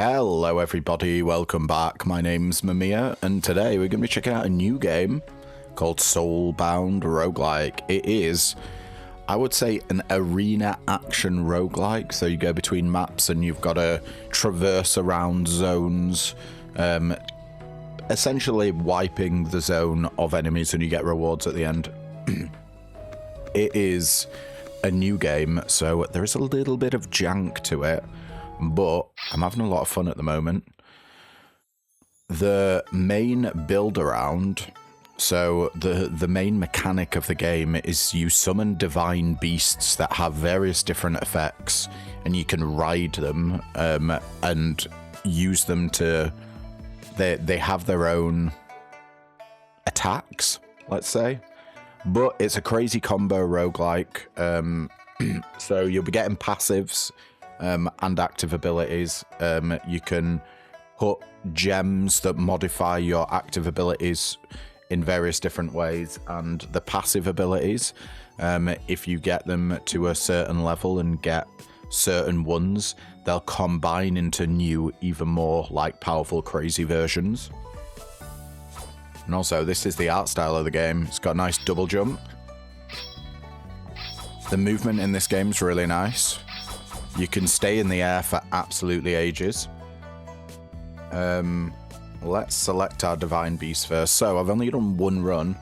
Hello everybody, welcome back. My name's Mamiya, and today we're going to be checking out a new game called Soulbound Roguelike. It is, I would say, an arena action roguelike, so you go between maps and you've got to traverse around zones, essentially wiping the zone of enemies, and you get rewards at the end. It is a new game, so there is a little bit of jank to it, but I'm having a lot of fun at the moment. The main build around, so the main mechanic of the game is you summon divine beasts that have various different effects, and you can ride them and use them to... They have their own attacks, let's say. But it's a crazy combo roguelike, so you'll be getting passives and active abilities. You can put gems that modify your active abilities in various different ways, and the passive abilities, if you get them to a certain level and get certain ones, they'll combine into new, even more like powerful, crazy versions. And also, this is the art style of the game. It's got a nice double jump. The movement in this game is really nice. You can stay in the air for absolutely ages. Let's select our divine beast first. So I've only done one run,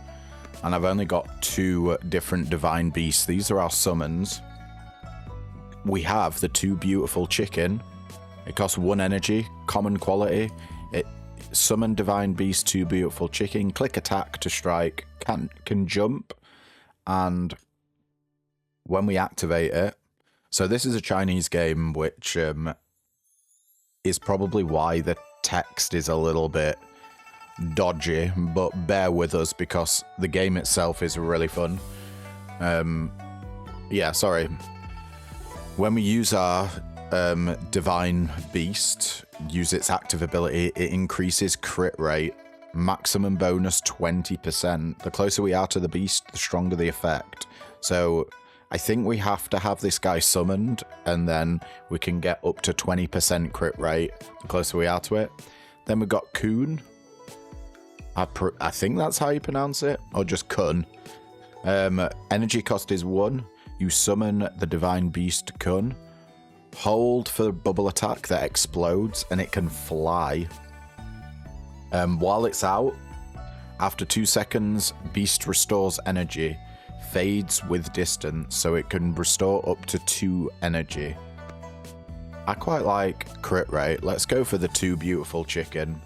and I've only got 2 different divine beasts. These are our summons. We have the 2 beautiful chicken. It costs 1 energy, common quality. Summon divine beast, 2 beautiful chicken. Click attack to strike. Can jump, and when we activate it, so this is a Chinese game, which is probably why the text is a little bit dodgy, but bear with us because the game itself is really fun. Yeah, sorry. When we use our divine beast, use its active ability, it increases crit rate, maximum bonus 20%. The closer we are to the beast, the stronger the effect. So I think we have to have this guy summoned, and then we can get up to 20% crit rate the closer we are to it. Then we've got Kun. I think that's how you pronounce it, or just Kun. Energy cost is 1. You summon the divine beast Kun. Hold for the bubble attack that explodes, and it can fly. While it's out, after 2 seconds, beast restores energy. Fades with distance, so it can restore up to 2 energy. I quite like crit rate. Let's go for the 2 beautiful chicken.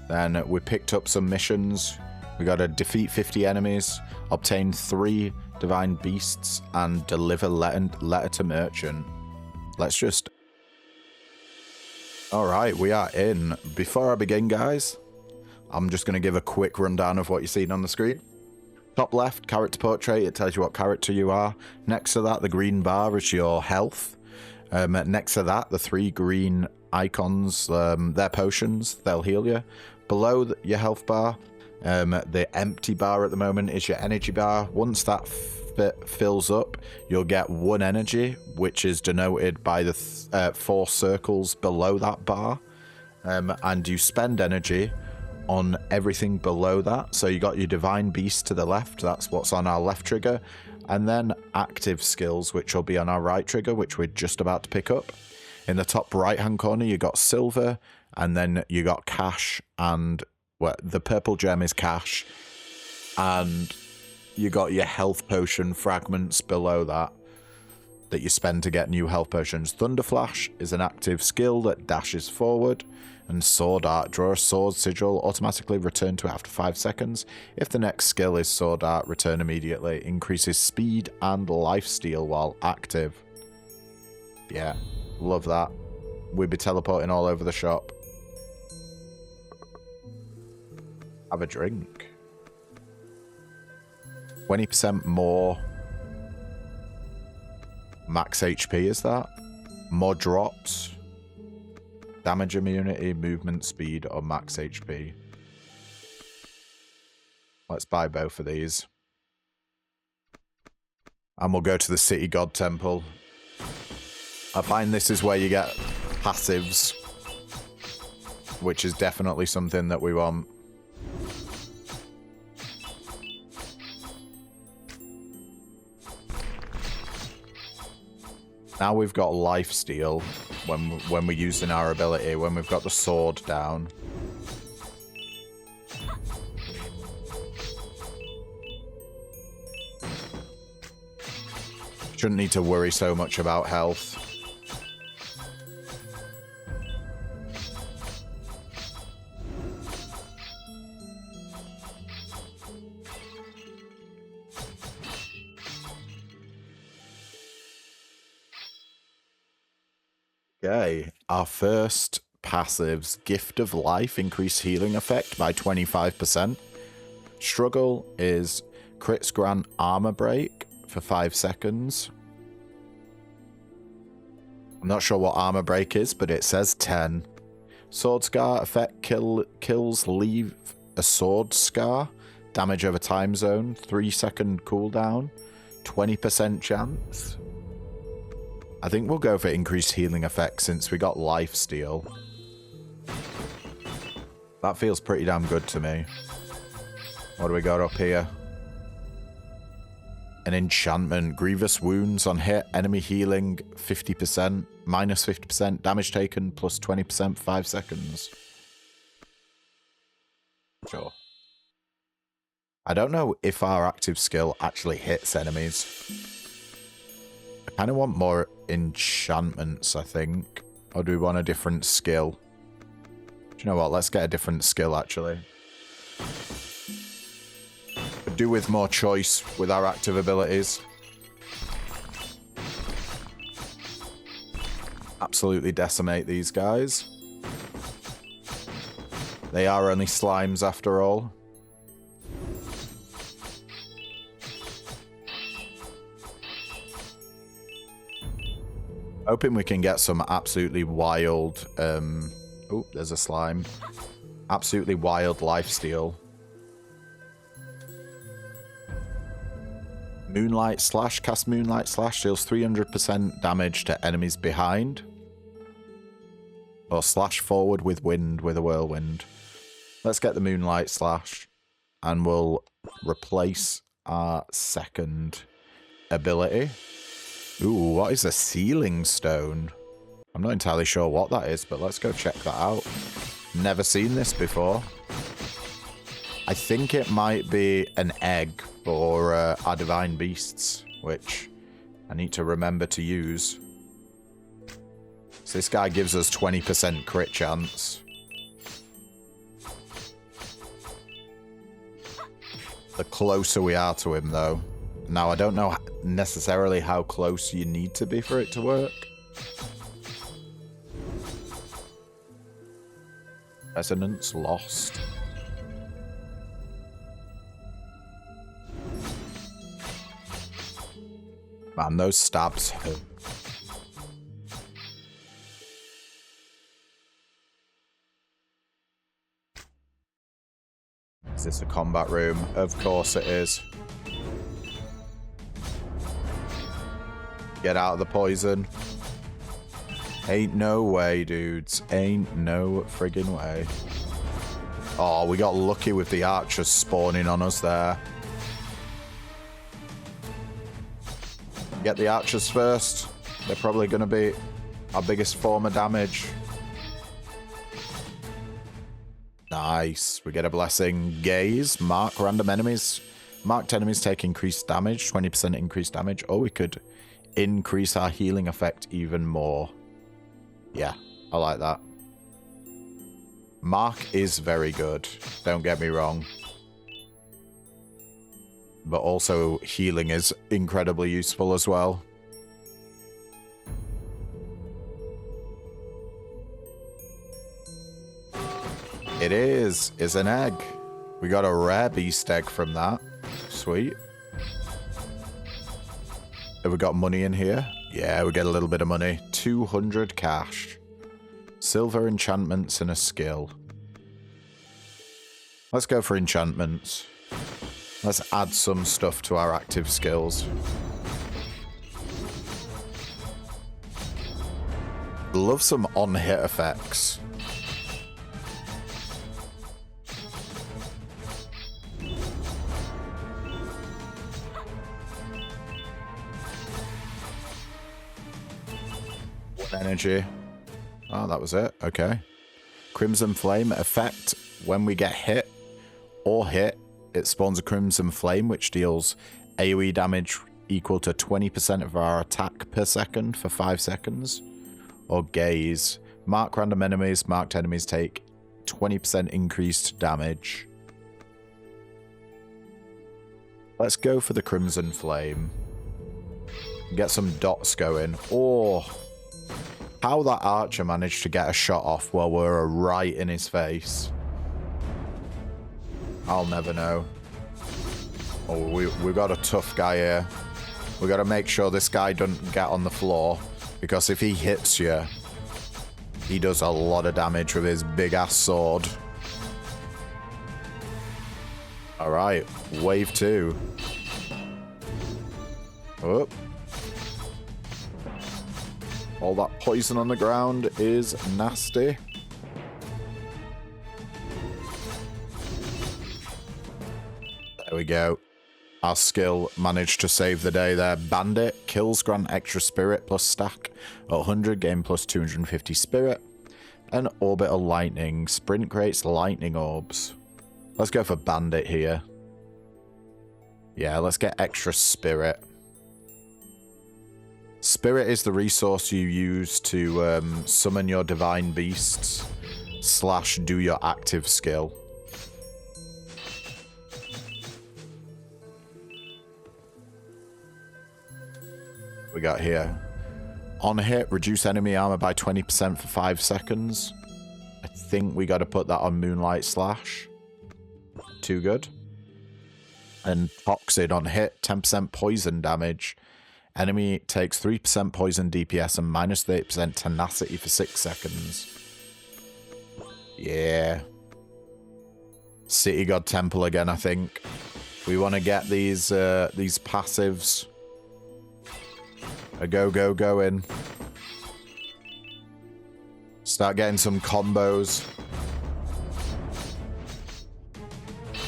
Then we picked up some missions. We got to defeat 50 enemies, obtain 3 divine beasts, and deliver letter to merchant. Let's just... Alright, we are in. Before I begin, guys, I'm just going to give a quick rundown of what you're seeing on the screen. Top left, character portrait, it tells you what character you are. Next to that, the green bar is your health. Next to that, the 3 green icons, they're potions, they'll heal you. Below your health bar, the empty bar at the moment is your energy bar. Once that fills up, you'll get 1 energy, which is denoted by the 4 circles below that bar. And you spend energy on everything below that. So you got your divine beast to the left, that's what's on our left trigger, and then active skills, which will be on our right trigger, which we're just about to pick up. In the top right hand corner you got silver, and then you got cash, and well, the purple gem is cash, and you got your health potion fragments below that you spend to get new health potions. Thunder Flash is an active skill that dashes forward, and Sword Art, draw a sword sigil, automatically return to it after 5 seconds. If the next skill is Sword Art, return immediately. Increases speed and lifesteal while active. Yeah, love that. We'd be teleporting all over the shop. Have a drink. 20% more max HP, is that? More drops. Damage immunity, movement speed, or max HP. Let's buy both of these. And we'll go to the City God Temple. I find this is where you get passives, which is definitely something that we want. Now we've got lifesteal when we're using our ability, when we've got the sword down. Shouldn't need to worry so much about health. Okay, our first passives, Gift of Life, increase healing effect by 25%. Struggle is crits grant armor break for 5 seconds. I'm not sure what armor break is, but it says 10. Sword Scar effect kills leave a sword scar. Damage over time zone, 3-second cooldown, 20% chance. I think we'll go for increased healing effect since we got lifesteal. That feels pretty damn good to me. What do we got up here? An enchantment. Grievous wounds on hit. Enemy healing 50%. Minus 50%. Damage taken plus 20% for 5 seconds. Sure. I don't know if our active skill actually hits enemies. I kind of want more enchantments, I think. Or do we want a different skill? Do you know what? Let's get a different skill, actually. Could do with more choice with our active abilities. Absolutely decimate these guys. They are only slimes after all. Hoping we can get some absolutely wild... oh, there's a slime. Absolutely wild lifesteal. Moonlight Slash. Cast Moonlight Slash. Deals 300% damage to enemies behind. Or slash forward with wind with a whirlwind. Let's get the Moonlight Slash. And we'll replace our second ability. Ooh, what is a Sealing Stone? I'm not entirely sure what that is, but let's go check that out. Never seen this before. I think it might be an egg for our Divine Beasts, which I need to remember to use. So this guy gives us 20% crit chance. The closer we are to him, though. Now, I don't know necessarily how close you need to be for it to work. Resonance lost. Man, those stabs hurt. Is this a combat room? Of course it is. Get out of the poison. Ain't no way, dudes. Ain't no friggin' way. Oh, we got lucky with the archers spawning on us there. Get the archers first. They're probably going to be our biggest form of damage. Nice. We get a blessing. Gaze. Mark random enemies. Marked enemies take increased damage. 20% increased damage. Oh, we could increase our healing effect even more. Yeah, I like that. Mark is very good. Don't get me wrong. But also healing is incredibly useful as well. It is. It's an egg. We got a rare beast egg from that. Sweet. Have we got money in here? Yeah, we get a little bit of money. 200 cash. Silver enchantments and a skill. Let's go for enchantments. Let's add some stuff to our active skills. Love some on-hit effects. Energy. Oh, that was it. Okay. Crimson Flame effect. When we get hit or hit, it spawns a Crimson Flame, which deals AoE damage equal to 20% of our attack per second for 5 seconds. Or Gaze. Mark random enemies. Marked enemies take 20% increased damage. Let's go for the Crimson Flame. Get some dots going. Oh, how that archer managed to get a shot off while we were right in his face. I'll never know. Oh, we've got a tough guy here. We got to make sure this guy doesn't get on the floor, because if he hits you, he does a lot of damage with his big-ass sword. Alright, wave 2. Oh. All that poison on the ground is nasty. There we go. Our skill managed to save the day there. Bandit. Kills grant extra spirit plus stack. At 100, gain plus 250 spirit. And orbital lightning. Sprint creates lightning orbs. Let's go for Bandit here. Yeah, let's get extra spirit. Spirit is the resource you use to summon your divine beasts / do your active skill. We got here. On hit, reduce enemy armor by 20% for 5 seconds. I think we got to put that on Moonlight Slash. Too good. And Toxin on hit, 10% poison damage. Enemy takes 3% poison DPS and minus 30% tenacity for 6 seconds. Yeah. City God Temple again, I think. We want to get these passives. A go in. Start getting some combos.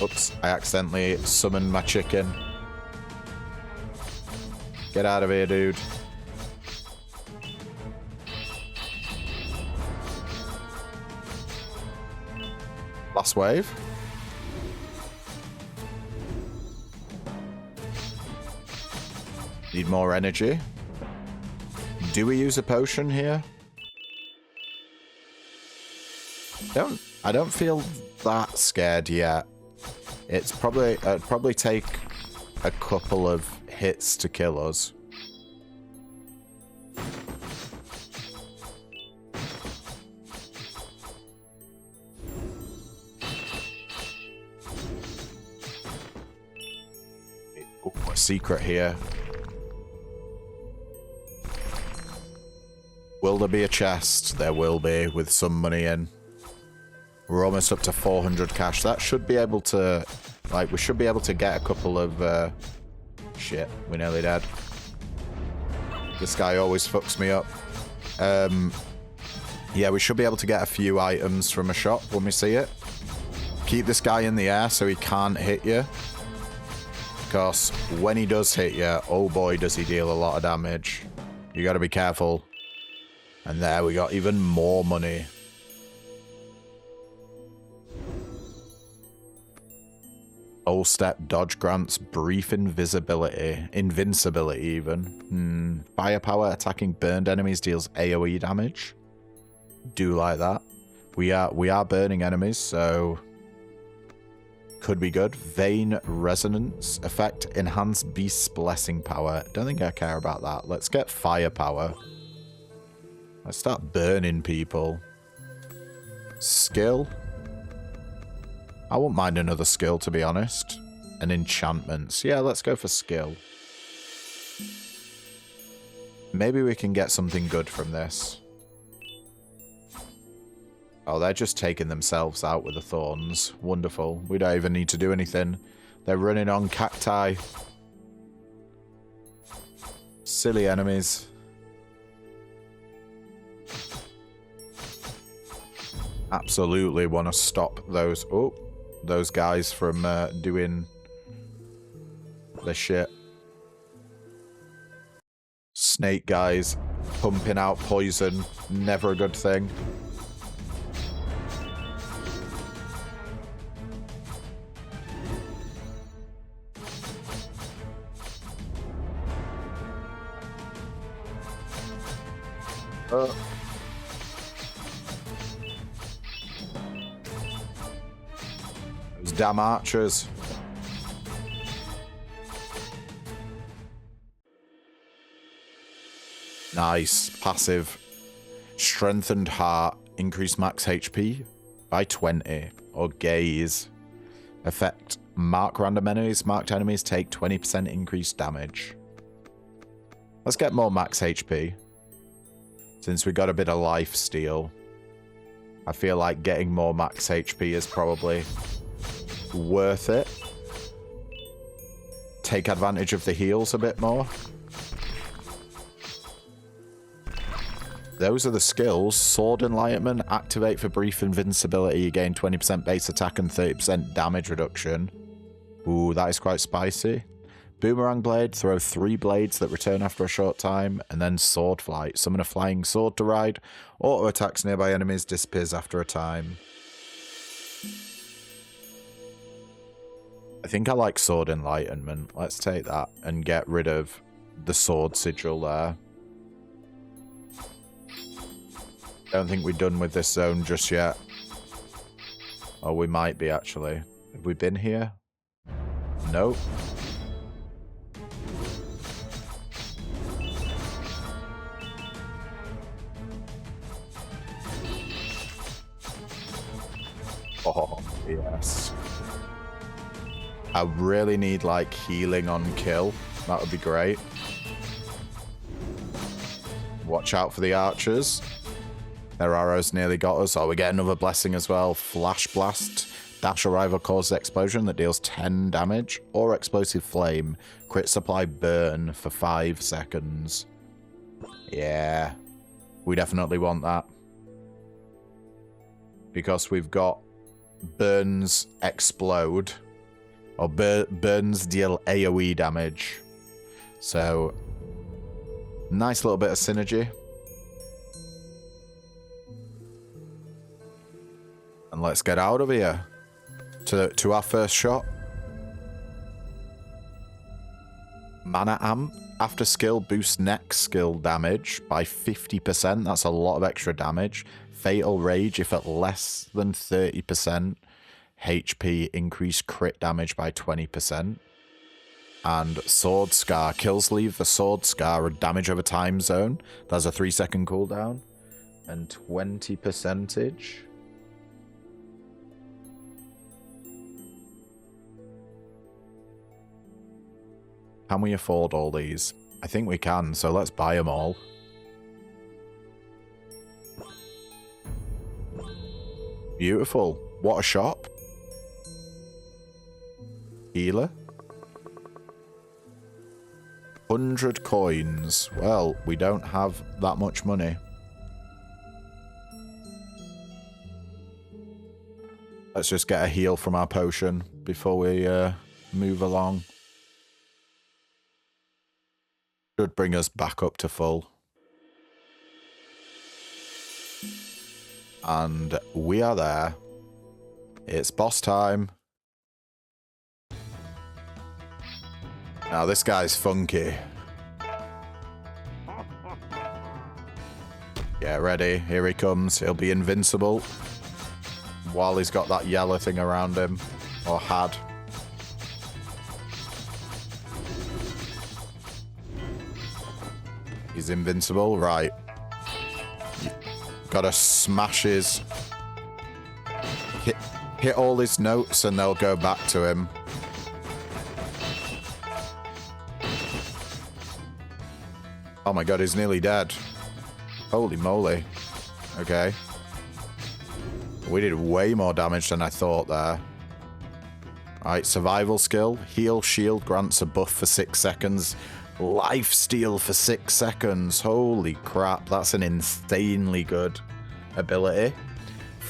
Oops, I accidentally summoned my chicken. Get out of here, dude. Last wave. Need more energy. Do we use a potion here? I don't feel that scared yet. It's probably take a couple of hits to kill us. Oh, a secret here. Will there be a chest? There will be, with some money in. We're almost up to 400 cash. That should be able to... Like, we should be able to get a couple of... Shit, we're nearly dead. This guy always fucks me up. Yeah, we should be able to get a few items from a shop when we see it. Keep this guy in the air so he can't hit you. Because when he does hit you, oh boy, does he deal a lot of damage. You gotta be careful. And there we got even more money. All step dodge grants brief invincibility even. Firepower attacking burned enemies deals AoE damage. Do like that. We are burning enemies, so could be good. Vein resonance effect enhance beast's blessing power. Don't think I care about that. Let's get firepower. Let's start burning people. Skill. I wouldn't mind another skill, to be honest. And enchantments. Yeah, let's go for skill. Maybe we can get something good from this. Oh, they're just taking themselves out with the thorns. Wonderful. We don't even need to do anything. They're running on cacti. Silly enemies. Absolutely want to stop those guys from doing the shit. Snake guys pumping out poison, never a good thing. Those damn archers. Nice. Passive. Strengthened heart. Increase max HP by 20. Or gaze. Effect. Mark random enemies. Marked enemies take 20% increased damage. Let's get more max HP. Since we got a bit of life steal. I feel like getting more max HP is probably worth it. Take advantage of the heals a bit more. Those are the skills. Sword Enlightenment, activate for brief invincibility. You gain 20% base attack and 30% damage reduction. Ooh, that is quite spicy. Boomerang Blade, throw 3 blades that return after a short time. And then Sword Flight, summon a flying sword to ride. Auto attacks nearby enemies, disappears after a time. I think I like Sword Enlightenment. Let's take that and get rid of the sword sigil there. Don't think we're done with this zone just yet. Oh, we might be, actually. Have we been here? Nope. Oh, yes. I really need, like, healing on kill. That would be great. Watch out for the archers. Their arrows nearly got us. Oh, we get another blessing as well. Flash Blast. Dash arrival causes explosion that deals 10 damage. Or Explosive Flame. Crit supply burn for 5 seconds. Yeah. We definitely want that. Because we've got burns explode. Or burns deal AoE damage. So, nice little bit of synergy. And let's get out of here to our first shot. Mana Amp. After skill, boosts next skill damage by 50%. That's a lot of extra damage. Fatal Rage, if at less than 30% HP, increase crit damage by 20%. And Sword Scar. Kills leave the Sword Scar a damage over time zone. That's a 3-second cooldown. And 20%. Can we afford all these? I think we can, so let's buy them all. Beautiful. What a shop. Healer. 100 coins. Well, we don't have that much money. Let's just get a heal from our potion before we move along. Should bring us back up to full. And we are there. It's boss time. Now this guy's funky. Get ready. Here he comes. He'll be invincible. While he's got that yellow thing around him. Or had. He's invincible, right. Gotta smash his... Hit all his notes and they'll go back to him. Oh my god, he's nearly dead. Holy moly. Okay. We did way more damage than I thought there. Alright, survival skill. Heal shield grants a buff for 6 seconds. Life steal for 6 seconds. Holy crap, that's an insanely good ability.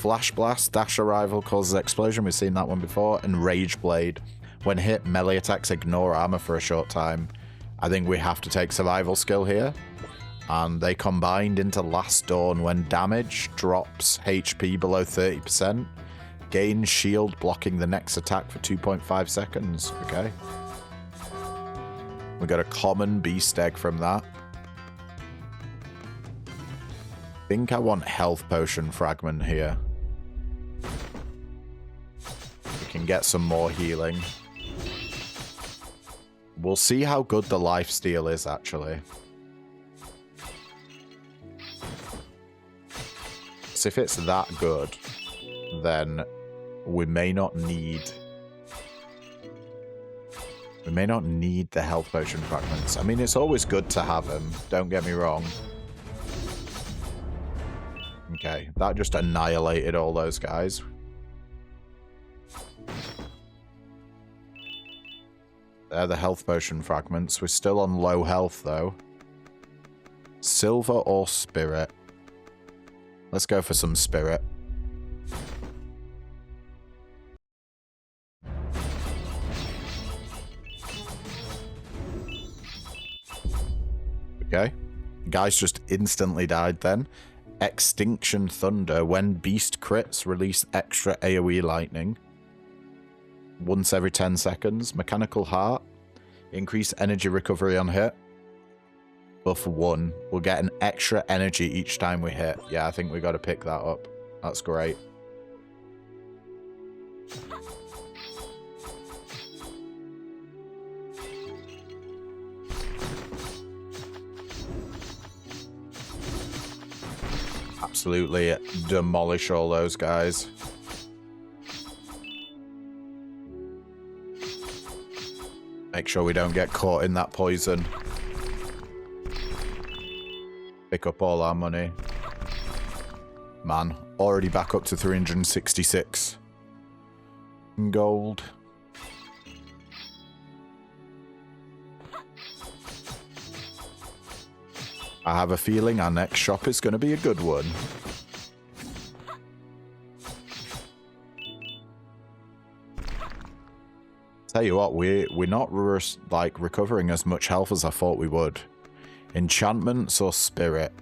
Flash Blast, Dash Arrival causes explosion. We've seen that one before. And Rage Blade. When hit, melee attacks ignore armor for a short time. I think we have to take survival skill here. And they combined into Last Dawn. When damage drops HP below 30%, gain shield blocking the next attack for 2.5 seconds. Okay. We got a common beast egg from that. I think I want health potion fragment here. We can get some more healing. We'll see how good the lifesteal is, actually. So if it's that good, then we may not need... We may not need the health potion fragments. I mean, it's always good to have them, don't get me wrong. Okay, that just annihilated all those guys. They're the health potion fragments. We're still on low health, though. Silver or spirit? Let's go for some spirit. Okay. Guys just instantly died then. Extinction Thunder. When beast crits, release extra AoE lightning. Once every 10 seconds. Mechanical Heart. Increase energy recovery on hit. Buff 1. We'll get an extra energy each time we hit. Yeah, I think we got to pick that up. That's great. Absolutely demolish all those guys. Make sure we don't get caught in that poison. Pick up all our money. Man, already back up to 366 gold. I have a feeling our next shop is going to be a good one. Tell you what, we're not like recovering as much health as I thought we would. Enchantments or spirit?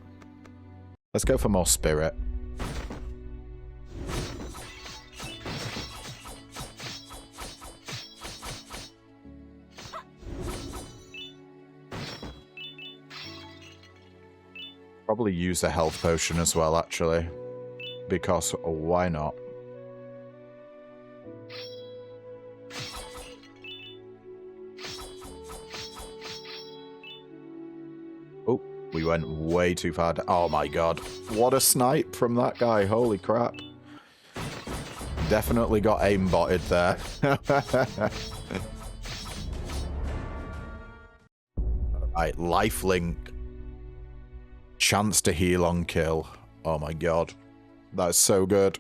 Let's go for more spirit. Probably use a health potion as well, actually. Because why not? Oh, we went way too far. Oh my god. What a snipe from that guy. Holy crap. Definitely got aimbotted there. Alright, lifelink. Chance to heal on kill. Oh my god. That's so good.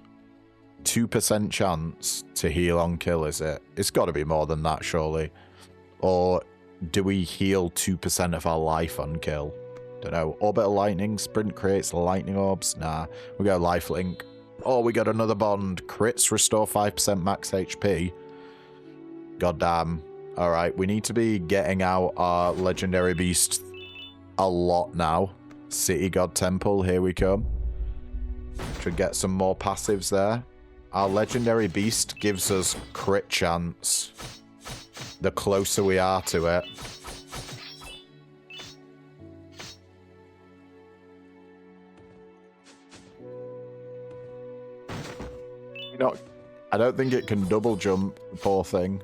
2% chance to heal on kill, is it? It's got to be more than that, surely. Or do we heal 2% of our life on kill? Don't know. Orbital lightning. Sprint creates lightning orbs. Nah. We go lifelink. Oh, we got another bond. Crits restore 5% max HP. Goddamn. Alright, we need to be getting out our legendary beast a lot now. City God Temple, here we come. Should get some more passives there. Our legendary beast gives us crit chance the closer we are to it. You know, I don't think it can double jump, the poor thing.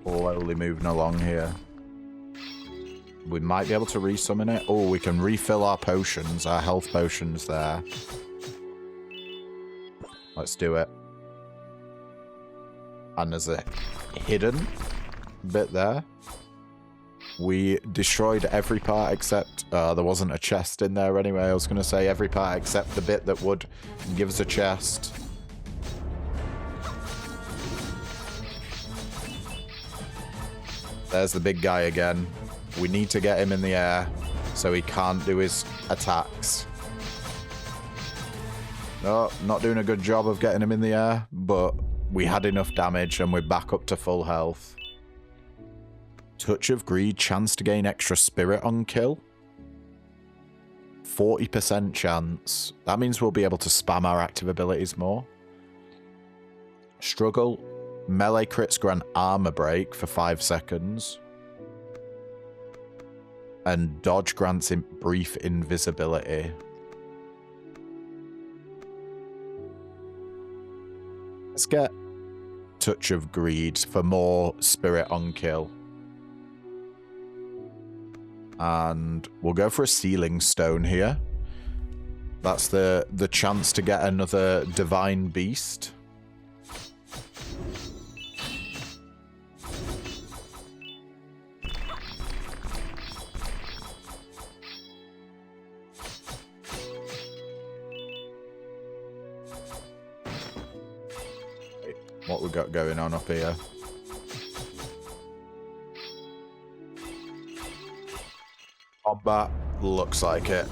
Slowly moving along here. We might be able to resummon it. Oh, we can refill our potions, our health potions there. Let's do it. And there's a hidden bit there. We destroyed every part except... there wasn't a chest in there anyway. I was going to say every part except the bit that would give us a chest. There's the big guy again. We need to get him in the air so he can't do his attacks. No, not doing a good job of getting him in the air, but we had enough damage and we're back up to full health. Touch of Greed, chance to gain extra spirit on kill. 40% chance. That means we'll be able to spam our active abilities more. Struggle. Melee crits grant armor break for 5 seconds. And dodge grants him brief invisibility. Let's get Touch of Greed for more spirit on kill. And we'll go for a Sealing Stone here. That's the chance to get another Divine Beast. What we got going on up here? Combat looks like it.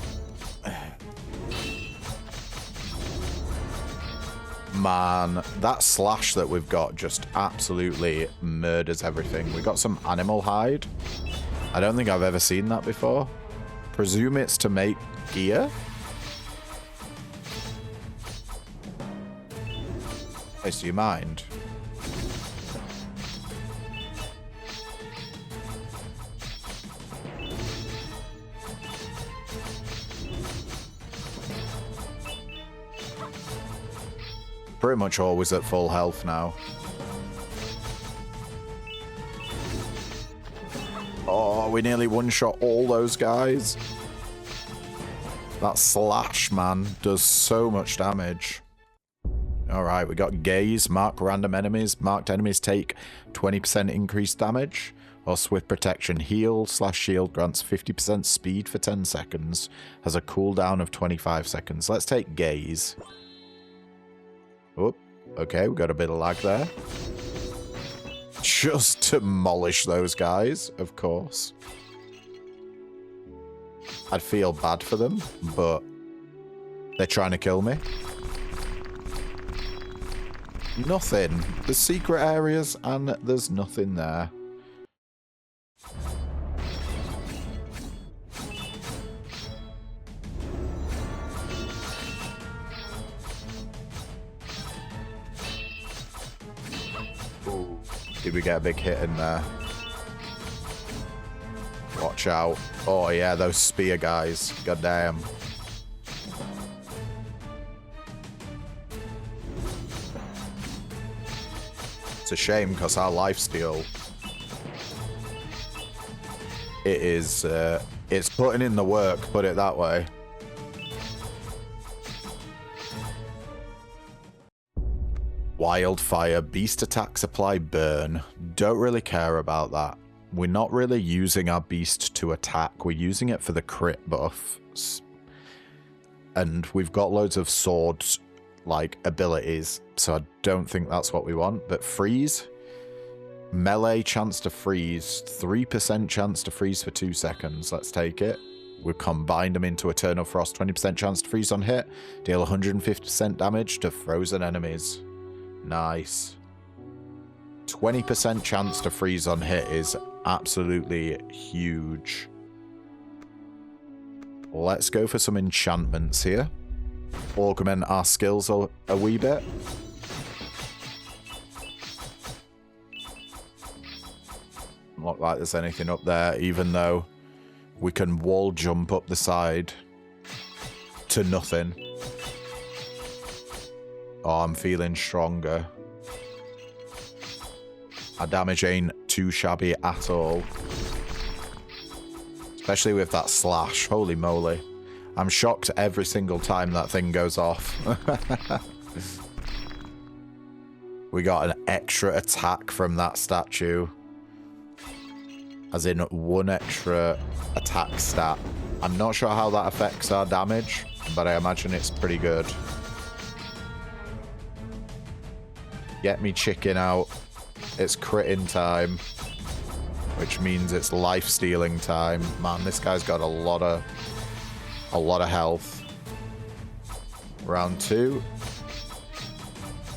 Man, that slash that we've got just absolutely murders everything. We got some animal hide. I don't think I've ever seen that before. Presume it's to make gear. Do you mind? Pretty much always at full health now. Oh, we nearly one-shot all those guys. That slash, man, does so much damage. Alright, we got Gaze, mark random enemies. Marked enemies take 20% increased damage. Or Swift Protection, heal/shield grants 50% speed for 10 seconds. Has a cooldown of 25 seconds. Let's take Gaze. Oh, okay, we got a bit of lag there. Just demolish those guys, of course. I'd feel bad for them, but they're trying to kill me. Nothing. There's secret areas and there's nothing there. Ooh, did we get a big hit in there? Watch out. Oh yeah, those spear guys. God damn. It's a shame because our lifesteal, it is, it's putting in the work, put it that way. Wildfire, beast attacks apply burn. Don't really care about that. We're not really using our beast to attack. We're using it for the crit buffs. And we've got loads of swords like abilities, so I don't think that's what we want. But freeze, melee chance to freeze, 3% chance to freeze for 2 seconds. Let's take it. We've combined them into Eternal Frost, 20% chance to freeze on hit, deal 150% damage to frozen enemies. Nice. 20% chance to freeze on hit is absolutely huge. Let's go for some enchantments here. Augment our skills a wee bit. Not like there's anything up there, even though we can wall jump up the side to nothing. Oh, I'm feeling stronger. Our damage ain't too shabby at all. Especially with that slash. Holy moly. I'm shocked every single time that thing goes off. We got an extra attack from that statue. As in 1 extra attack stat. I'm not sure how that affects our damage, but I imagine it's pretty good. Get me chicken out. It's critting time. which means it's life-stealing time. Man, this guy's got a lot of health. Round 2.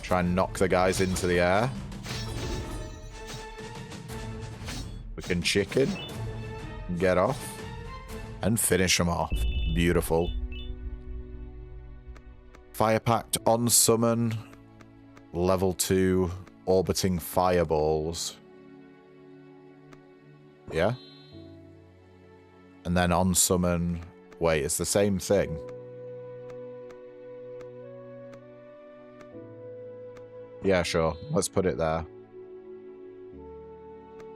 Try and knock the guys into the air. We can chicken, get off, and finish them off. Beautiful. Fire Pact on summon. Level 2 orbiting fireballs. Yeah? And then on summon... Wait, it's the same thing. Yeah, sure. Let's put it there.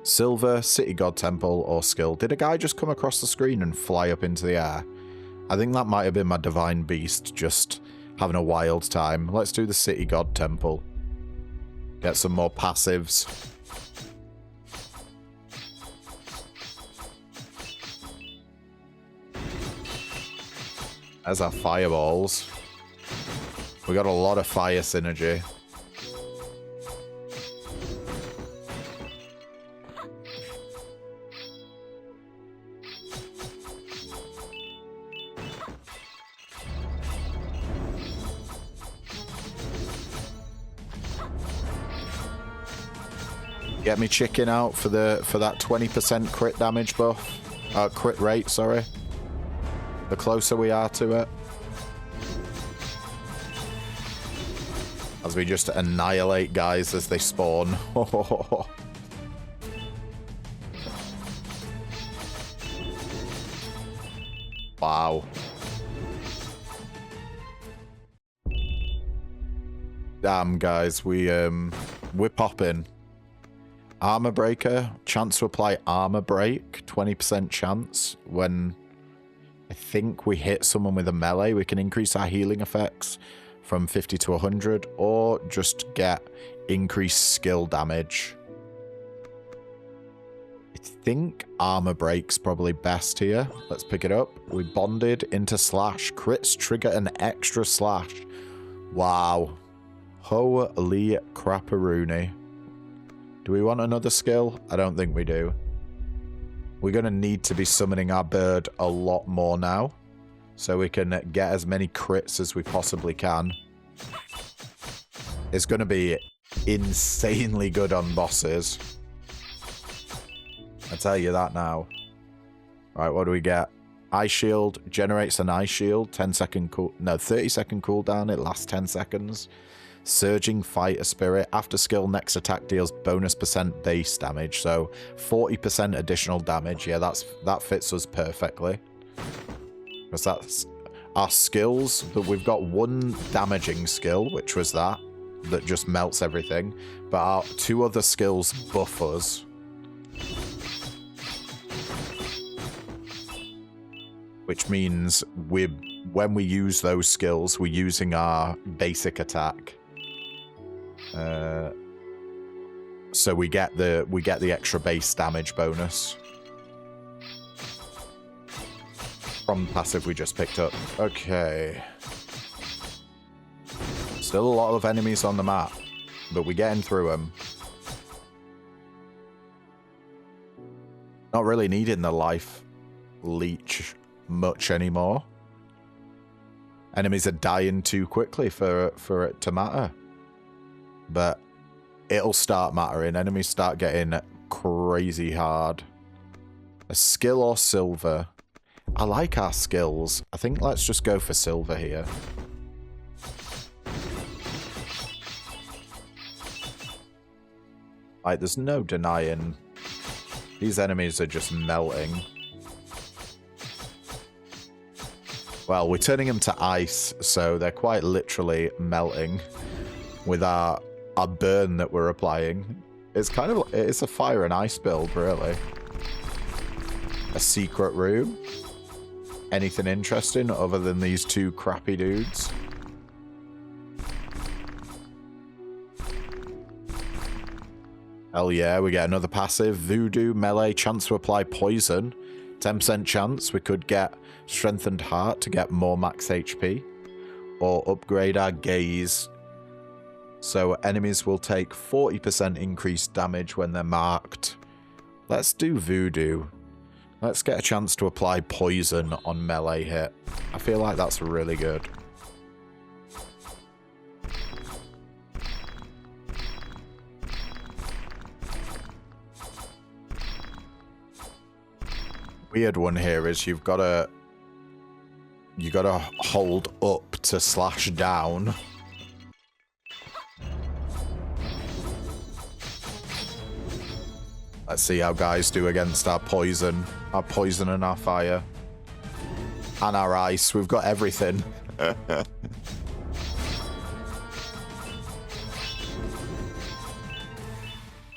Silver, City God Temple, or skill. Did a guy just come across the screen and fly up into the air? I think that might have been my Divine Beast just having a wild time. Let's do the City God Temple. Get some more passives. There's our fireballs. We got a lot of fire synergy. Get me chicken out for that 20% crit damage buff. Crit rate, sorry. The closer we are to it. As we just annihilate guys as they spawn. Wow. Damn, guys, we're popping. Armor Breaker, chance to apply Armor Break, 20% chance when I think we hit someone with a melee. We can increase our healing effects from 50 to 100, or just get increased skill damage. I think Armor Break's probably best here. Let's pick it up. We bonded into slash. Crits trigger an extra slash. Wow. Holy crapperoony. Do we want another skill? I don't think we do. We're going to need to be summoning our bird a lot more now, so we can get as many crits as we possibly can. It's going to be insanely good on bosses. I tell you that now. Right, what do we get? Ice Shield generates an Ice Shield. 30-second cooldown. It lasts 10 seconds. Surging Fighter Spirit. After skill, next attack deals bonus % base damage. So 40% additional damage. Yeah, that fits us perfectly. Because that's our skills. But we've got one damaging skill, which was that just melts everything. But our 2 other skills buff us. Which means when we use those skills, we're using our basic attack. So we get the extra base damage bonus from the passive we just picked up. Okay. Still a lot of enemies on the map, but we're getting through them. Not really needing the life leech much anymore. Enemies are dying too quickly for it to matter. But it'll start mattering. Enemies start getting crazy hard. A skill or silver? I like our skills. I think let's just go for silver here. Like, there's no denying. These enemies are just melting. Well, we're turning them to ice, so they're quite literally melting with our burn that we're applying. It's a fire and ice build, really. A secret room. Anything interesting other than these 2 crappy dudes? Hell yeah, we get another passive. Voodoo, melee, chance to apply poison. 10% chance we could get Strengthened Heart to get more max HP. Or upgrade our gaze. So enemies will take 40% increased damage when they're marked. Let's do voodoo. Let's get a chance to apply poison on melee hit. I feel like that's really good. Weird one here is you gotta hold up to slash down. Let's see how guys do against our poison and our fire. And our ice. We've got everything.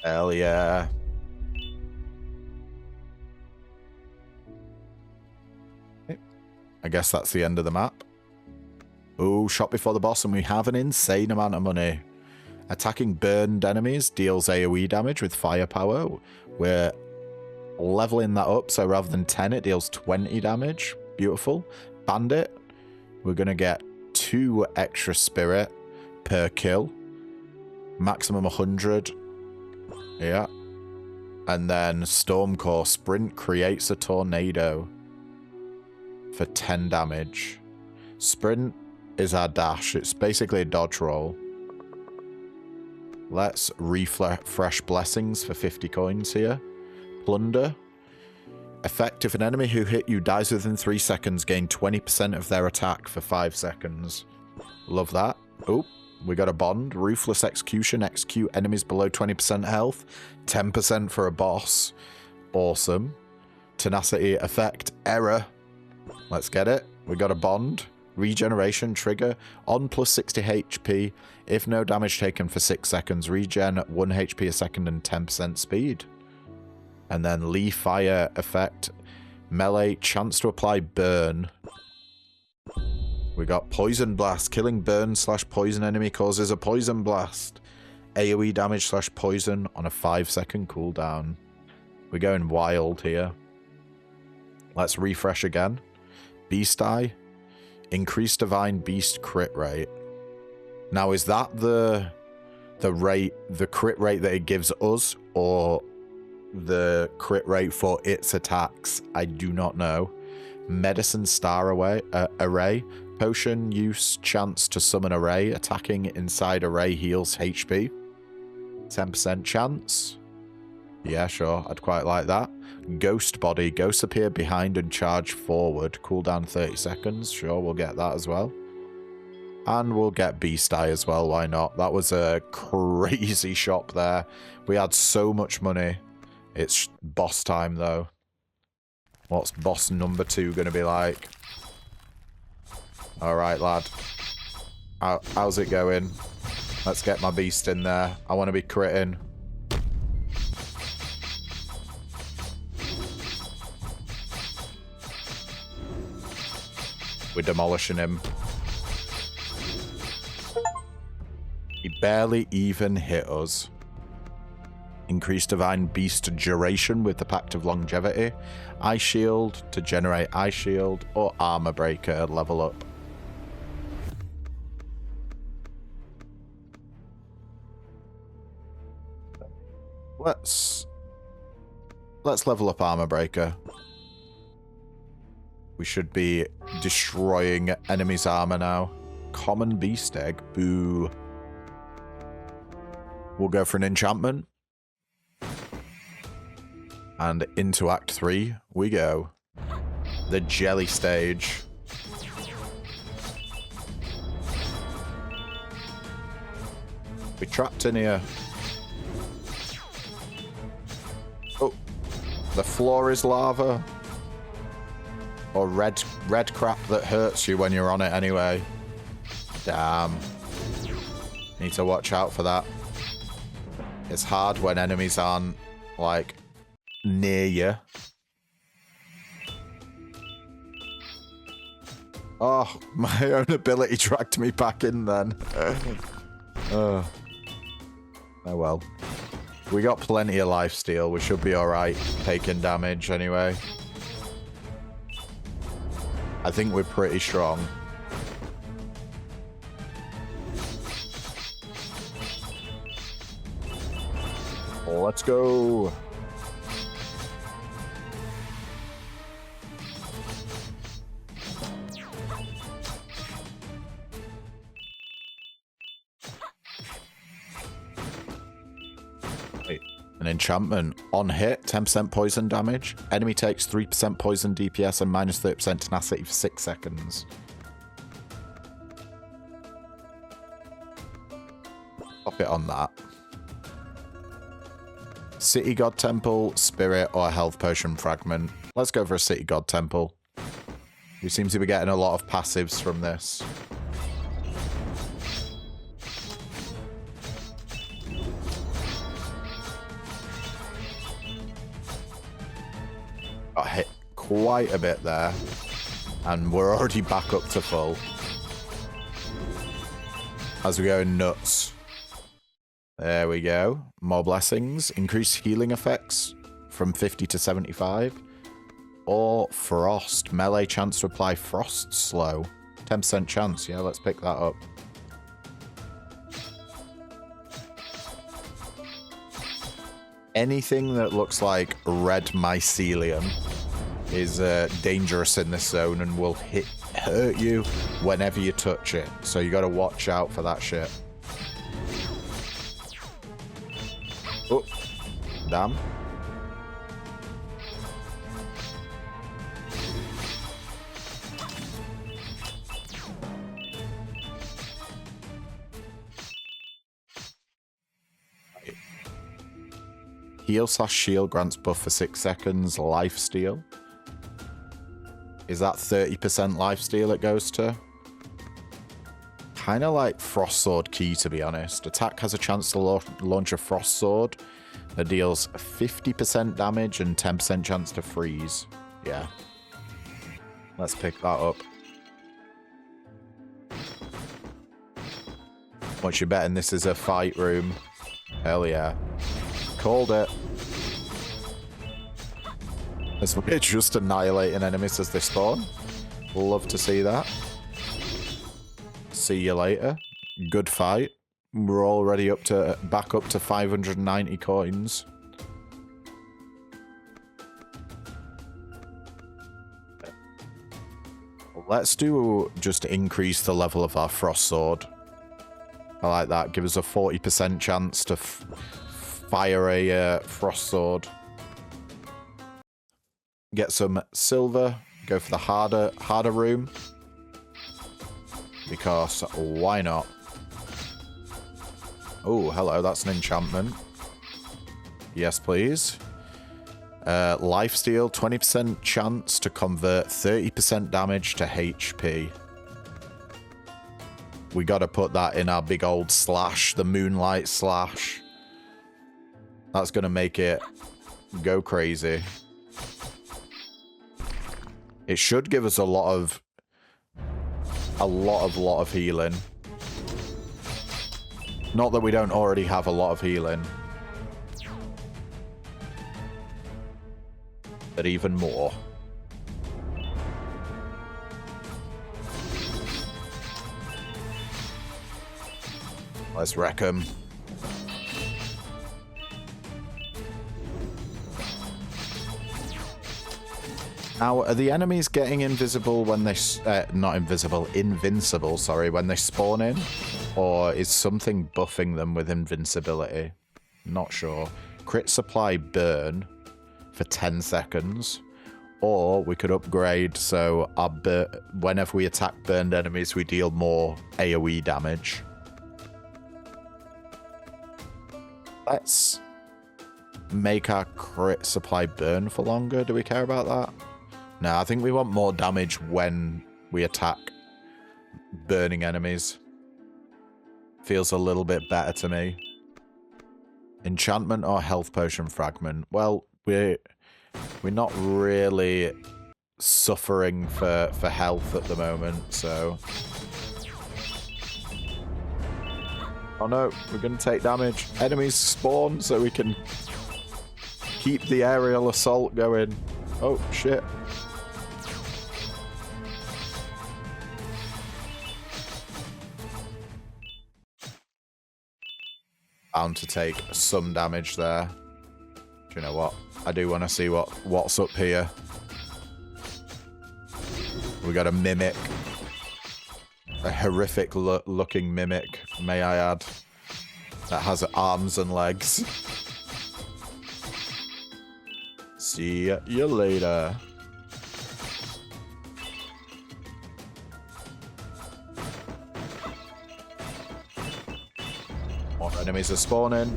Hell yeah. I guess that's the end of the map. Oh, shot before the boss, and we have an insane amount of money. Attacking burned enemies deals AoE damage with firepower. We're leveling that up, so rather than 10, it deals 20 damage. Beautiful. Bandit, we're going to get 2 extra spirit per kill. Maximum 100. Yeah. And then Stormcore Sprint creates a tornado for 10 damage. Sprint is our dash. It's basically a dodge roll. Let's refresh blessings for 50 coins here. Plunder. Effect: if an enemy who hit you dies within 3 seconds, gain 20% of their attack for 5 seconds. Love that. Oh, we got a bond. Ruthless Execution. Execute enemies below 20% health. 10% for a boss. Awesome. Tenacity effect. Error. Let's get it. We got a bond. Regeneration trigger. On plus 60 HP. If no damage taken for 6 seconds. Regen 1 HP a second and 10% speed. And then Lee Fire effect. Melee. Chance to apply burn. We got Poison Blast. Killing burn / poison enemy causes a poison blast. AoE damage / poison on a 5-second cooldown. We're going wild here. Let's refresh again. Beast Eye. Increased Divine Beast crit rate. Now, is that the crit rate that it gives us, or the crit rate for its attacks? I do not know. Medicine Star Array. Potion use chance to summon array. Attacking inside array heals HP. 10% chance. Yeah, sure. I'd quite like that. Ghost Body. Ghosts appear behind and charge forward. Cooldown 30 seconds. Sure, we'll get that as well. And we'll get Beast Eye as well. Why not? That was a crazy shop there. We had so much money. It's boss time, though. What's boss number 2 going to be like? Alright, lad. How's it going? Let's get my beast in there. I want to be critting. We're demolishing him. He barely even hit us. Increased Divine Beast duration with the Pact of Longevity. Ice Shield to generate Ice Shield, or Armor Breaker level up. Let's level up Armor Breaker. We should be destroying enemies' armor now. Common Beast Egg. Boo. We'll go for an enchantment. And into Act 3 we go. The Jelly Stage. We're trapped in here. Oh. The floor is lava. Or red crap that hurts you when you're on it anyway. Damn. Need to watch out for that. It's hard when enemies aren't, like, near you. Oh, my own ability dragged me back in then. Oh well. We got plenty of lifesteal. We should be alright taking damage anyway. I think we're pretty strong. Let's go. An enchantment. On hit, 10% poison damage. Enemy takes 3% poison DPS and minus 30% tenacity for 6 seconds. Pop it on that. City God Temple, Spirit, or Health Potion Fragment. Let's go for a City God Temple. We seem to be getting a lot of passives from this. Got hit quite a bit there. And we're already back up to full. As we go nuts. There we go. More blessings. Increased healing effects from 50 to 75. Or Frost. Melee chance to apply Frost Slow. 10% chance. Yeah, let's pick that up. Anything that looks like red mycelium is dangerous in this zone and will hurt you whenever you touch it. So you got to watch out for that shit. Oh, damn. Heal/shield grants buff for 6 seconds. Lifesteal. Is that 30% lifesteal it goes to? Kind of like Frost Sword Key, to be honest. Attack has a chance to launch a Frost Sword that deals 50% damage and 10% chance to freeze. Yeah. Let's pick that up. What you betting this is a fight room? Hell yeah. Called it. As we're just annihilating enemies as they spawn. Love to see that. See you later. Good fight. We're already back up to 590 coins. Let's do just increase the level of our Frost Sword. I like that. Give us a 40% chance to fire a Frost Sword. Get some silver. Go for the harder room. Because why not? Oh, hello. That's an enchantment. Yes, please. Lifesteal. 20% chance to convert 30% damage to HP. We got to put that in our big old slash. The Moonlight Slash. That's going to make it go crazy. It should give us a lot of healing. Not that we don't already have a lot of healing. But even more. Let's wreck them. Now, are the enemies getting invisible when they... not invisible, invincible, sorry, when they spawn in? Or is something buffing them with invincibility? Not sure. Crit supply burn for 10 seconds. Or we could upgrade so our whenever we attack burned enemies, we deal more AoE damage. Let's make our crit supply burn for longer. Do we care about that? No, I think we want more damage when we attack burning enemies. Feels a little bit better to me. Enchantment or health potion fragment? Well, we're not really suffering for health at the moment, so... Oh no, we're going to take damage. Enemies spawn so we can keep the aerial assault going. Oh, shit. Bound to take some damage there. Do you know what? I do want to see what's up here. We got a mimic. A horrific looking mimic, may I add. That has arms and legs. See you later. More enemies are spawning.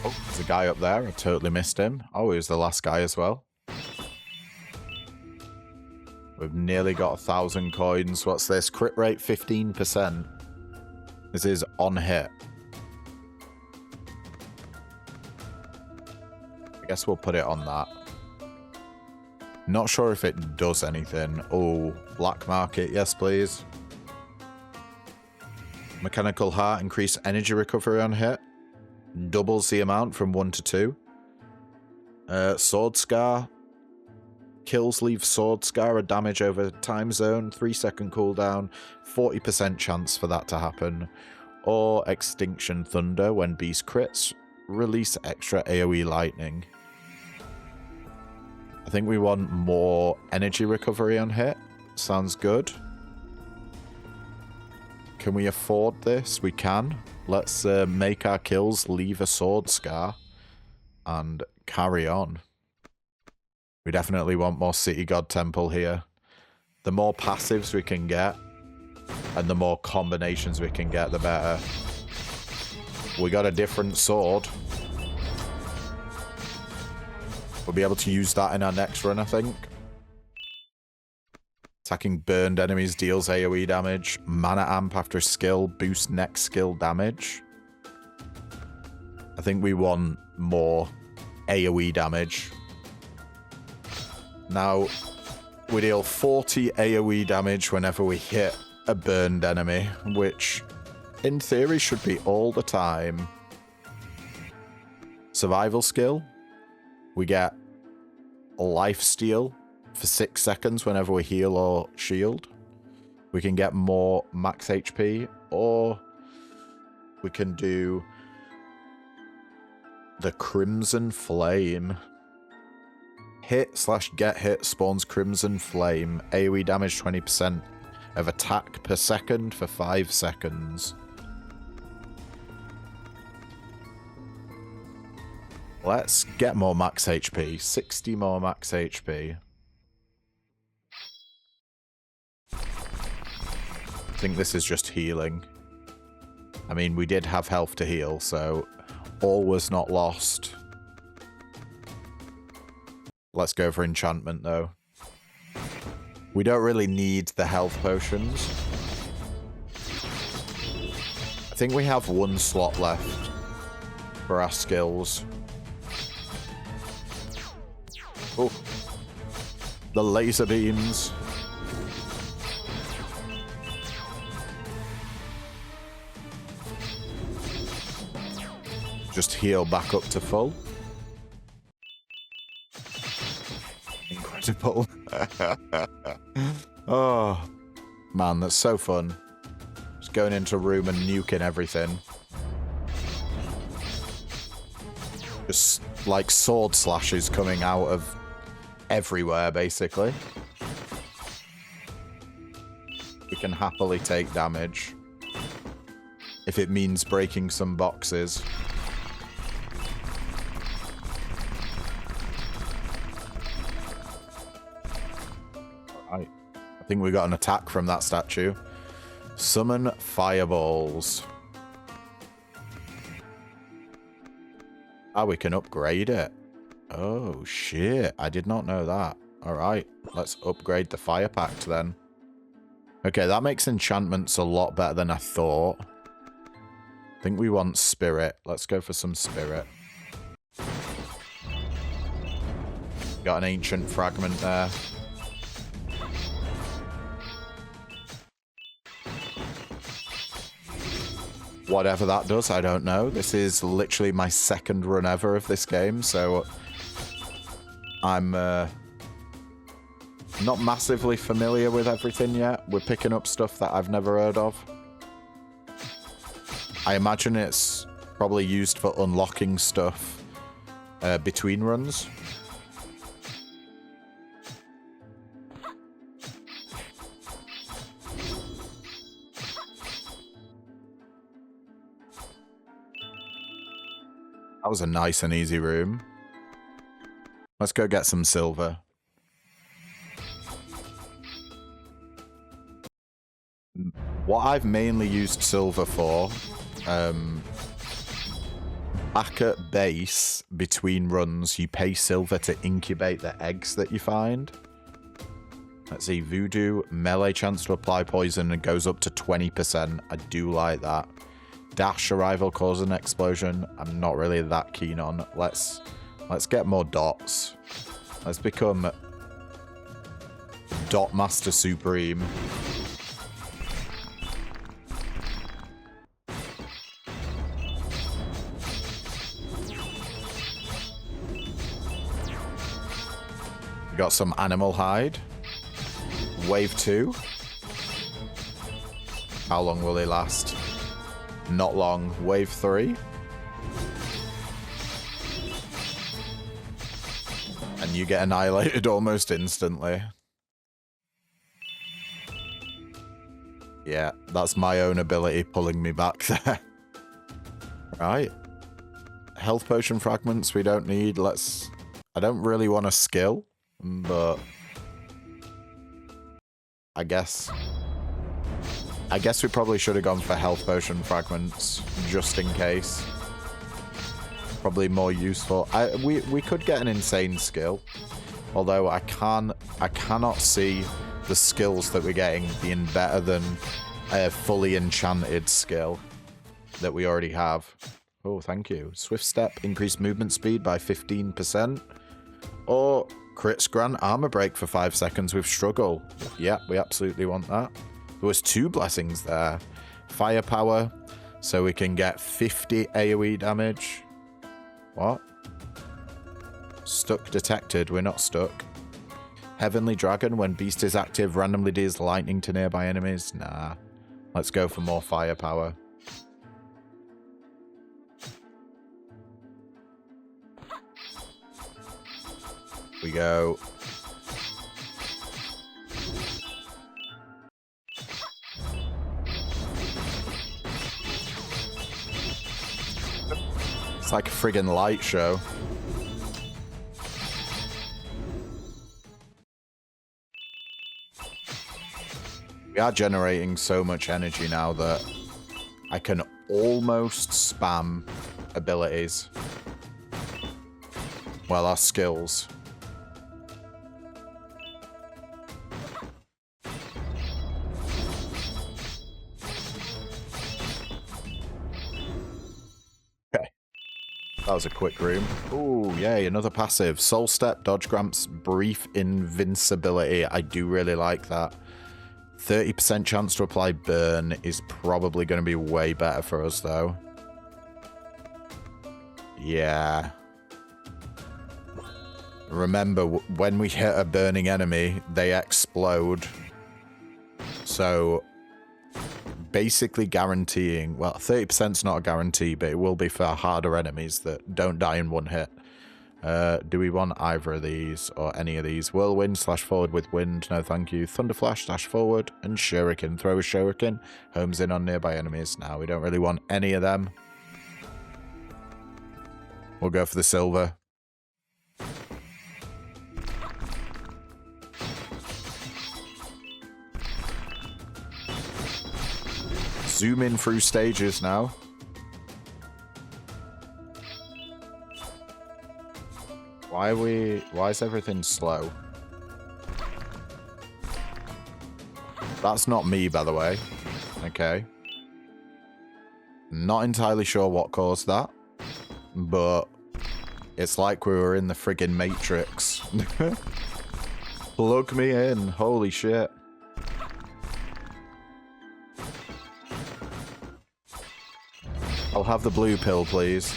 Oh, there's a guy up there. I totally missed him. Oh, he was the last guy as well. We've nearly got 1,000 coins. What's this? Crit rate 15%. This is on hit. I guess we'll put it on that. Not sure if it does anything. Oh, black market. Yes, please. Mechanical heart. Increase energy recovery on hit. Doubles the amount from 1 to 2. Sword scar. Kills leave sword scar a damage over time zone. 3-second cooldown. 40% chance for that to happen. Or extinction thunder. When beast crits, release extra AoE lightning. I think we want more energy recovery on hit. Sounds good. Can we afford this? We can. Let's make our kills leave a sword scar and carry on. We definitely want more City God Temple here. The more passives we can get and the more combinations we can get, the better. We got a different sword. We'll be able to use that in our next run, I think. Attacking burned enemies deals AoE damage. Mana amp after skill boosts next skill damage. I think we want more AoE damage. Now, we deal 40 AoE damage whenever we hit a burned enemy, which in theory should be all the time. Survival skill. We get life steal for 6 seconds whenever we heal or shield. We can get more max HP, or we can do the Crimson Flame. Hit/get hit spawns Crimson Flame. AoE damage 20% of attack per second for 5 seconds. Let's get more max HP. 60 more max HP. I think this is just healing. I mean, we did have health to heal, so all was not lost. Let's go for enchantment, though. We don't really need the health potions. I think we have 1 slot left for our skills. Oh, the laser beams. Just heal back up to full. Incredible. Oh, man, that's so fun. Just going into a room and nuking everything. Just like sword slashes coming out of everywhere, basically. We can happily take damage if it means breaking some boxes. Alright. I think we got an attack from that statue. Summon fireballs. Ah, we can upgrade it. Oh, shit. I did not know that. Alright, let's upgrade the fire pact then. Okay, that makes enchantments a lot better than I thought. I think we want spirit. Let's go for some spirit. Got an ancient fragment there. Whatever that does, I don't know. This is literally my 2nd run ever of this game, so I'm not massively familiar with everything yet. We're picking up stuff that I've never heard of. I imagine it's probably used for unlocking stuff between runs. That was a nice and easy room. Let's go get some silver. What I've mainly used silver for, back at base, between runs, you pay silver to incubate the eggs that you find. Let's see, voodoo, melee chance to apply poison and goes up to 20%. I do like that. Dash arrival cause an explosion. I'm not really that keen on. Let's get more dots. Let's become Dot Master Supreme. We got some animal hide. Wave 2. How long will they last? Not long. Wave 3. And you get annihilated almost instantly. Yeah, that's my own ability pulling me back there. Right. Health potion fragments we don't need. I don't really want a skill, but I guess we probably should have gone for health potion fragments just in case. Probably more useful. We could get an insane skill, although I cannot see the skills that we're getting being better than a fully enchanted skill that we already have. Oh, thank you. Swift step, increased movement speed by 15%, or crits grant armor break for 5 seconds with struggle. Yeah, we absolutely want that. There was 2 blessings there. Firepower, so we can get 50 AoE damage. What? Stuck detected. We're not stuck. Heavenly Dragon, when beast is active, randomly deals lightning to nearby enemies. Nah. Let's go for more firepower. We go. It's like a friggin' light show. We are generating so much energy now that I can almost spam abilities. Well, our skills. That was a quick room. Ooh, yay, another passive. Soul Step, Dodge Grants, Brief Invincibility. I do really like that. 30% chance to apply Burn is probably going to be way better for us, though. Yeah. Remember, when we hit a burning enemy, they explode. So basically guaranteeing, well, 30% is not a guarantee, but it will be for harder enemies that don't die in one hit. Do we want either of these or any of these? Whirlwind / forward with wind, no thank you. Thunderflash / forward, and Shuriken. Throw a Shuriken, homes in on nearby enemies. Now we don't really want any of them. We'll go for the silver. Zoom in through stages now. Why is everything slow? That's not me, by the way. Okay. Not entirely sure what caused that, but it's like we were in the friggin' Matrix. Plug me in. Holy shit. I'll have the blue pill, please.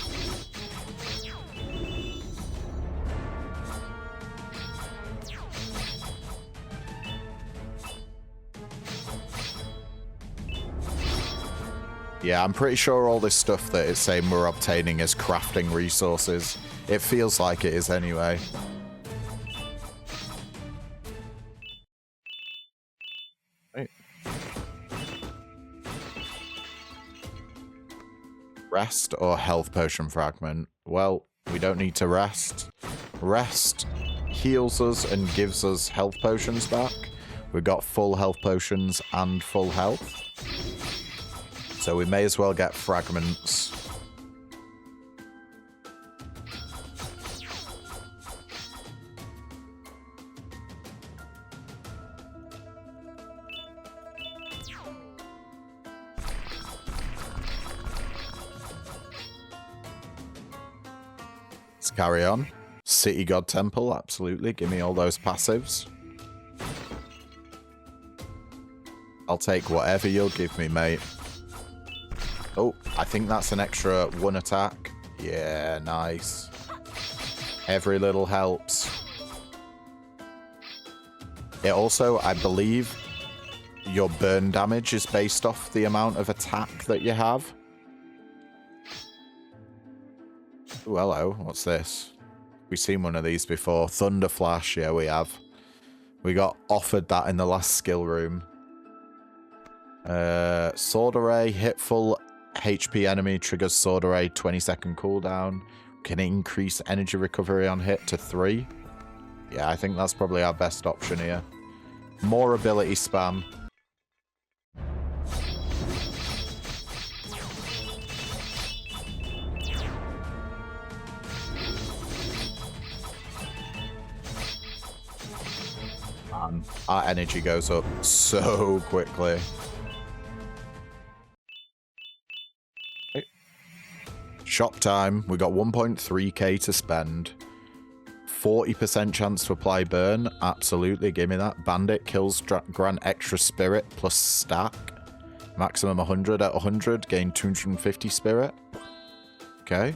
Yeah, I'm pretty sure all this stuff that it's saying we're obtaining is crafting resources. It feels like it is anyway. Right. Rest or health potion fragment? Well, we don't need to rest. Rest heals us and gives us health potions back. We've got full health potions and full health. So we may as well get fragments. Let's carry on. City God Temple, absolutely. Give me all those passives. I'll take whatever you'll give me, mate. Oh, I think that's an extra 1 attack. Yeah, nice. Every little helps. It also, I believe, your burn damage is based off the amount of attack that you have. Oh, hello. What's this? We've seen one of these before. Thunder Flash. Yeah, we have. We got offered that in the last skill room. Sword Array. Hit full HP enemy. Triggers Sword Array. 20-second cooldown. Can increase energy recovery on hit to 3. Yeah, I think that's probably our best option here. More ability spam. Our energy goes up so quickly. Okay. Shop time. We got 1.3k to spend. 40% chance to apply burn. Absolutely, give me that. Bandit kills grant extra spirit plus stack. Maximum 100 at 100. Gain 250 spirit. Okay.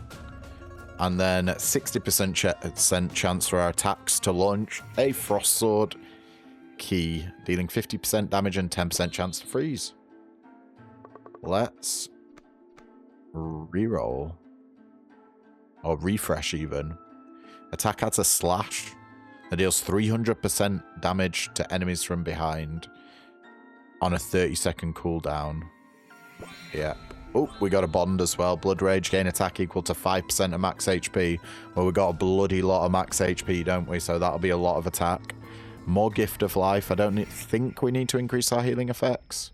And then 60% chance for our attacks to launch a frost sword key, dealing 50% damage and 10% chance to freeze. Let's reroll. Or refresh even. Attack adds a slash that deals 300% damage to enemies from behind on a 30-second cooldown. Yeah. Oh, we got a bond as well. Blood Rage, gain attack equal to 5% of max HP. Well, we got a bloody lot of max HP, don't we? So that'll be a lot of attack. More Gift of Life. I don't think we need to increase our healing effects.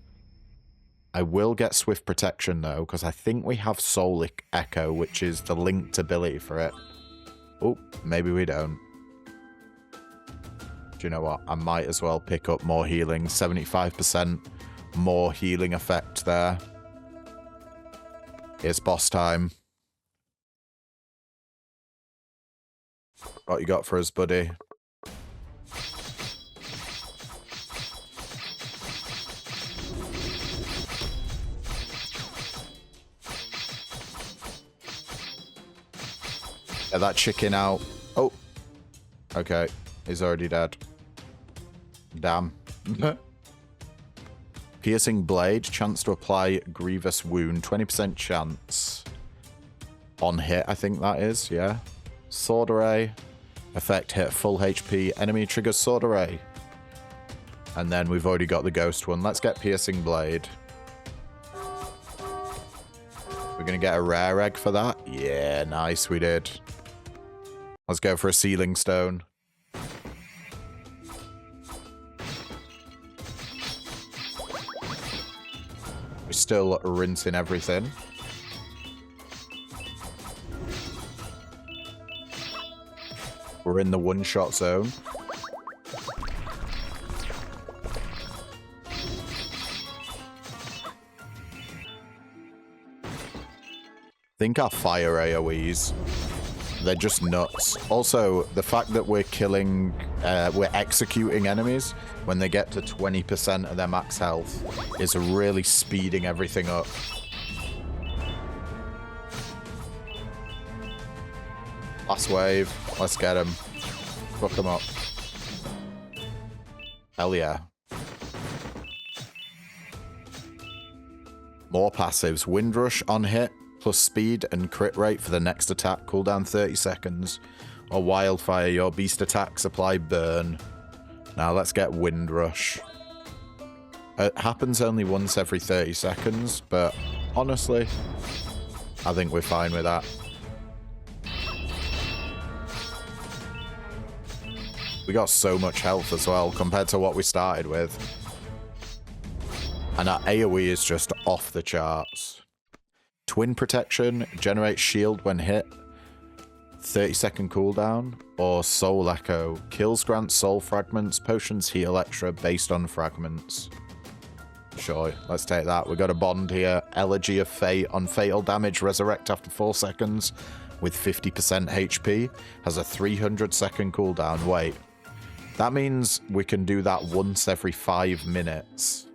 I will get Swift Protection, though, because I think we have Soul Echo, which is the linked ability for it. Oh, maybe we don't. Do you know what? I might as well pick up more healing. 75% more healing effect there. It's boss time. What you got for us, buddy? Get that chicken out. Oh. Okay. He's already dead. Damn. Piercing Blade. Chance to apply Grievous Wound. 20% chance. On hit, I think that is. Yeah. Sword Array. Effect hit full HP. Enemy triggers Sword Array. And then we've already got the Ghost one. Let's get Piercing Blade. We're going to get a rare egg for that. Yeah, nice. We did. Let's go for a Sealing Stone. We're still rinsing everything. We're in the one-shot zone. I think our fire AoEs, they're just nuts. Also, the fact that we're killing, we're executing enemies when they get to 20% of their max health is really speeding everything up. Last wave. Let's get him. Fuck him up. Hell yeah. More passives. Windrush on hit. Plus speed and crit rate for the next attack, cooldown 30 seconds. Or Wildfire, your beast attacks apply burn. Now let's get Windrush. It happens only once every 30 seconds, but honestly, I think we're fine with that. We got so much health as well compared to what we started with. And our AoE is just off the charts. Twin protection, generates shield when hit, 30-second cooldown, or soul echo, kills grant soul fragments, potions heal extra based on fragments. Sure, let's take that. We got a bond here. Elegy of Fate on fatal damage, resurrect after 4 seconds with 50% HP. Has a 300-second cooldown. Wait, that means we can do that once every 5 minutes.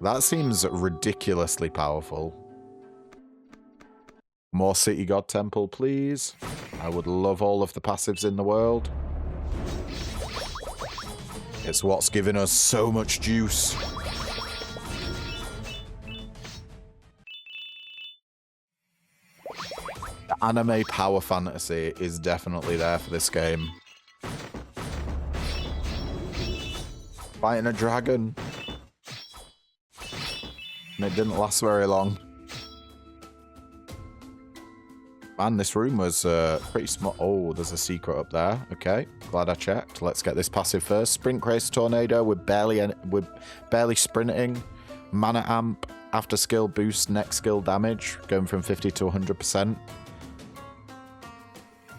That seems ridiculously powerful. More City God Temple, please. I would love all of the passives in the world. It's what's given us so much juice. The anime power fantasy is definitely there for this game. Fighting a dragon. And it didn't last very long. Man, this room was pretty small. Oh, there's a secret up there. Okay, glad I checked. Let's get this passive first. Sprint Craze Tornado with barely sprinting. Mana Amp. After skill boost, next skill damage. Going from 50 to 100%.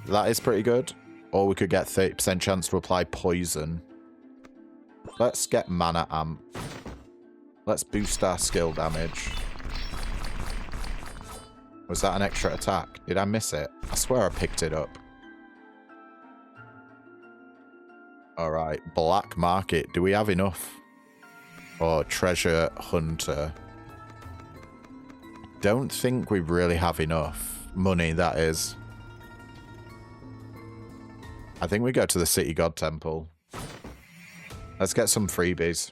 That is pretty good. Or we could get 30% chance to apply poison. Let's get Mana Amp. Let's boost our skill damage. Was that an extra attack? Did I miss it? I swear I picked it up. Alright, Black Market. Do we have enough? Or Treasure Hunter. Don't think we really have enough. Money, that is. I think we go to the City God Temple. Let's get some freebies.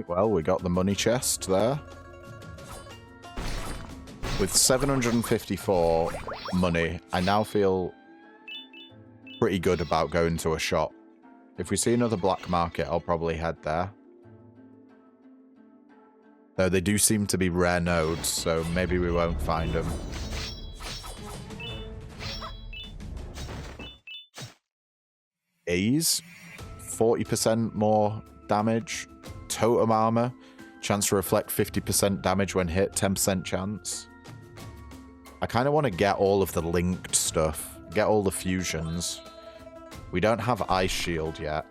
Well, we got the money chest there. With 754 money, I now feel pretty good about going to a shop. If we see another black market, I'll probably head there. Though they do seem to be rare nodes, so maybe we won't find them. A's, 40% more damage. Totem armor, chance to reflect 50% damage when hit, 10% chance. I kind of want to get all of the linked stuff, get all the fusions. We don't have Ice Shield yet.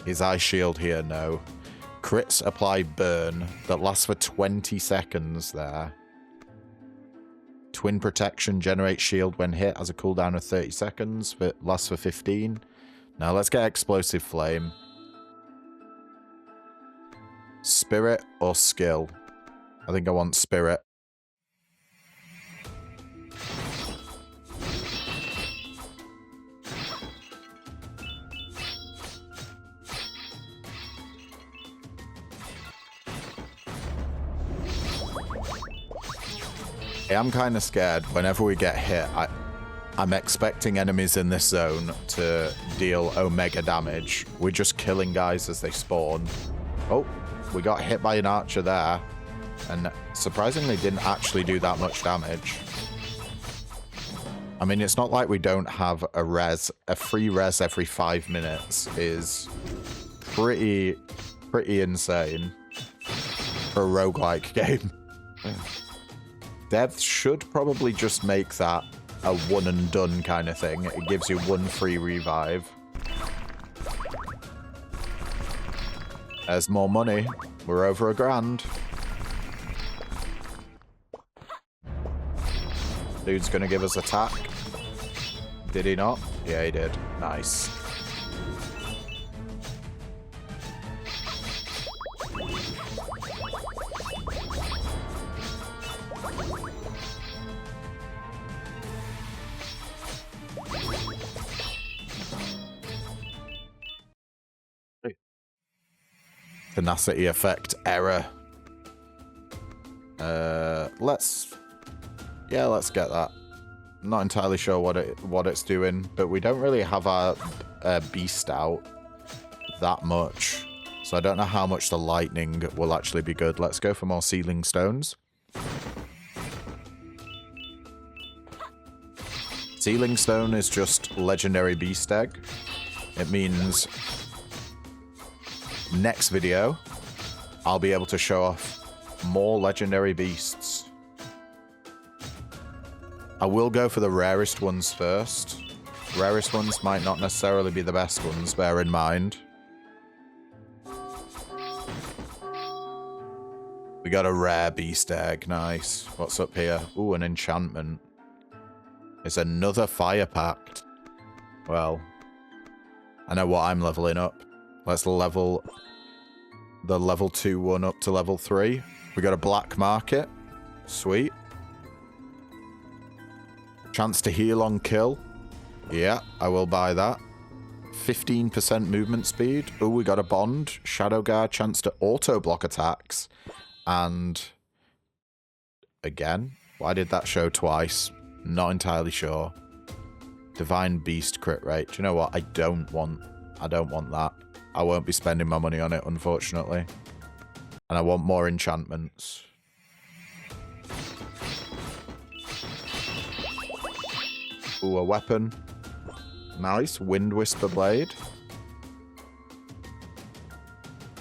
Is Ice Shield here? No. Crits apply burn that lasts for 20 seconds there. Twin protection generates shield when hit, has a cooldown of 30 seconds, but lasts for 15. Now let's get explosive flame. Spirit or skill? I think I want spirit. I am kind of scared whenever we get hit. I'm expecting enemies in this zone to deal omega damage. We're just killing guys as they spawn. Oh. We got hit by an archer there, and surprisingly didn't actually do that much damage. I mean, it's not like we don't have a res. A free res every 5 minutes is pretty insane for a roguelike game. Devs should probably just make that a one and done kind of thing. It gives you one free revive. There's more money. We're over $1,000. Dude's gonna give us attack. Did he not? Yeah, he did. Nice. Tenacity effect error. Let's get that. I'm not entirely sure what it's doing, but we don't really have our beast out that much, so I don't know how much the lightning will actually be good. Let's go for more sealing stones. Sealing stone is just legendary beast egg. It means next video I'll be able to show off more legendary beasts. I will go for the rarest ones first. Rarest ones might not necessarily be the best ones, bear in mind. We got a rare beast egg, nice. What's up here? Ooh, an enchantment. It's another fire pact. Well, I know what I'm leveling up. Let's level the level 2 one up to level 3. We got a black market. Sweet. Chance to heal on kill. Yeah, I will buy that. 15% movement speed. Oh, we got a bond. Shadow Guard, chance to auto-block attacks. And again, why did that show twice? Not entirely sure. Divine Beast crit rate. Do you know what? I don't want that. I won't be spending my money on it, unfortunately. And I want more enchantments. Ooh, a weapon. Nice. Wind Whisper Blade.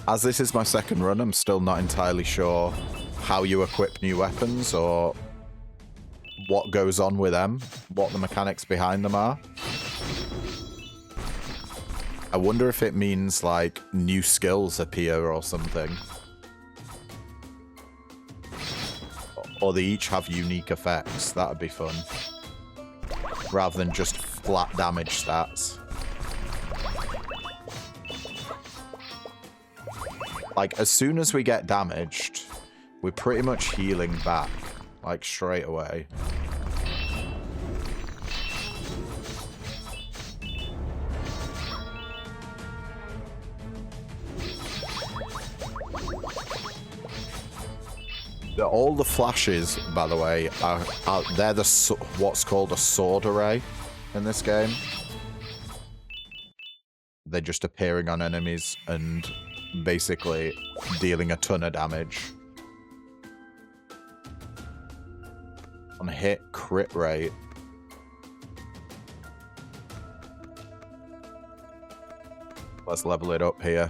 As this is my second run, I'm still not entirely sure how you equip new weapons or what goes on with them, what the mechanics behind them are. I wonder if it means, like, new skills appear or something. Or they each have unique effects. That would be fun. Rather than just flat damage stats. Like, as soon as we get damaged, we're pretty much healing back. Like, straight away. All the flashes, by the way, they're what's called a sword array in this game. They're just appearing on enemies and basically dealing a ton of damage. On hit, crit rate. Let's level it up here.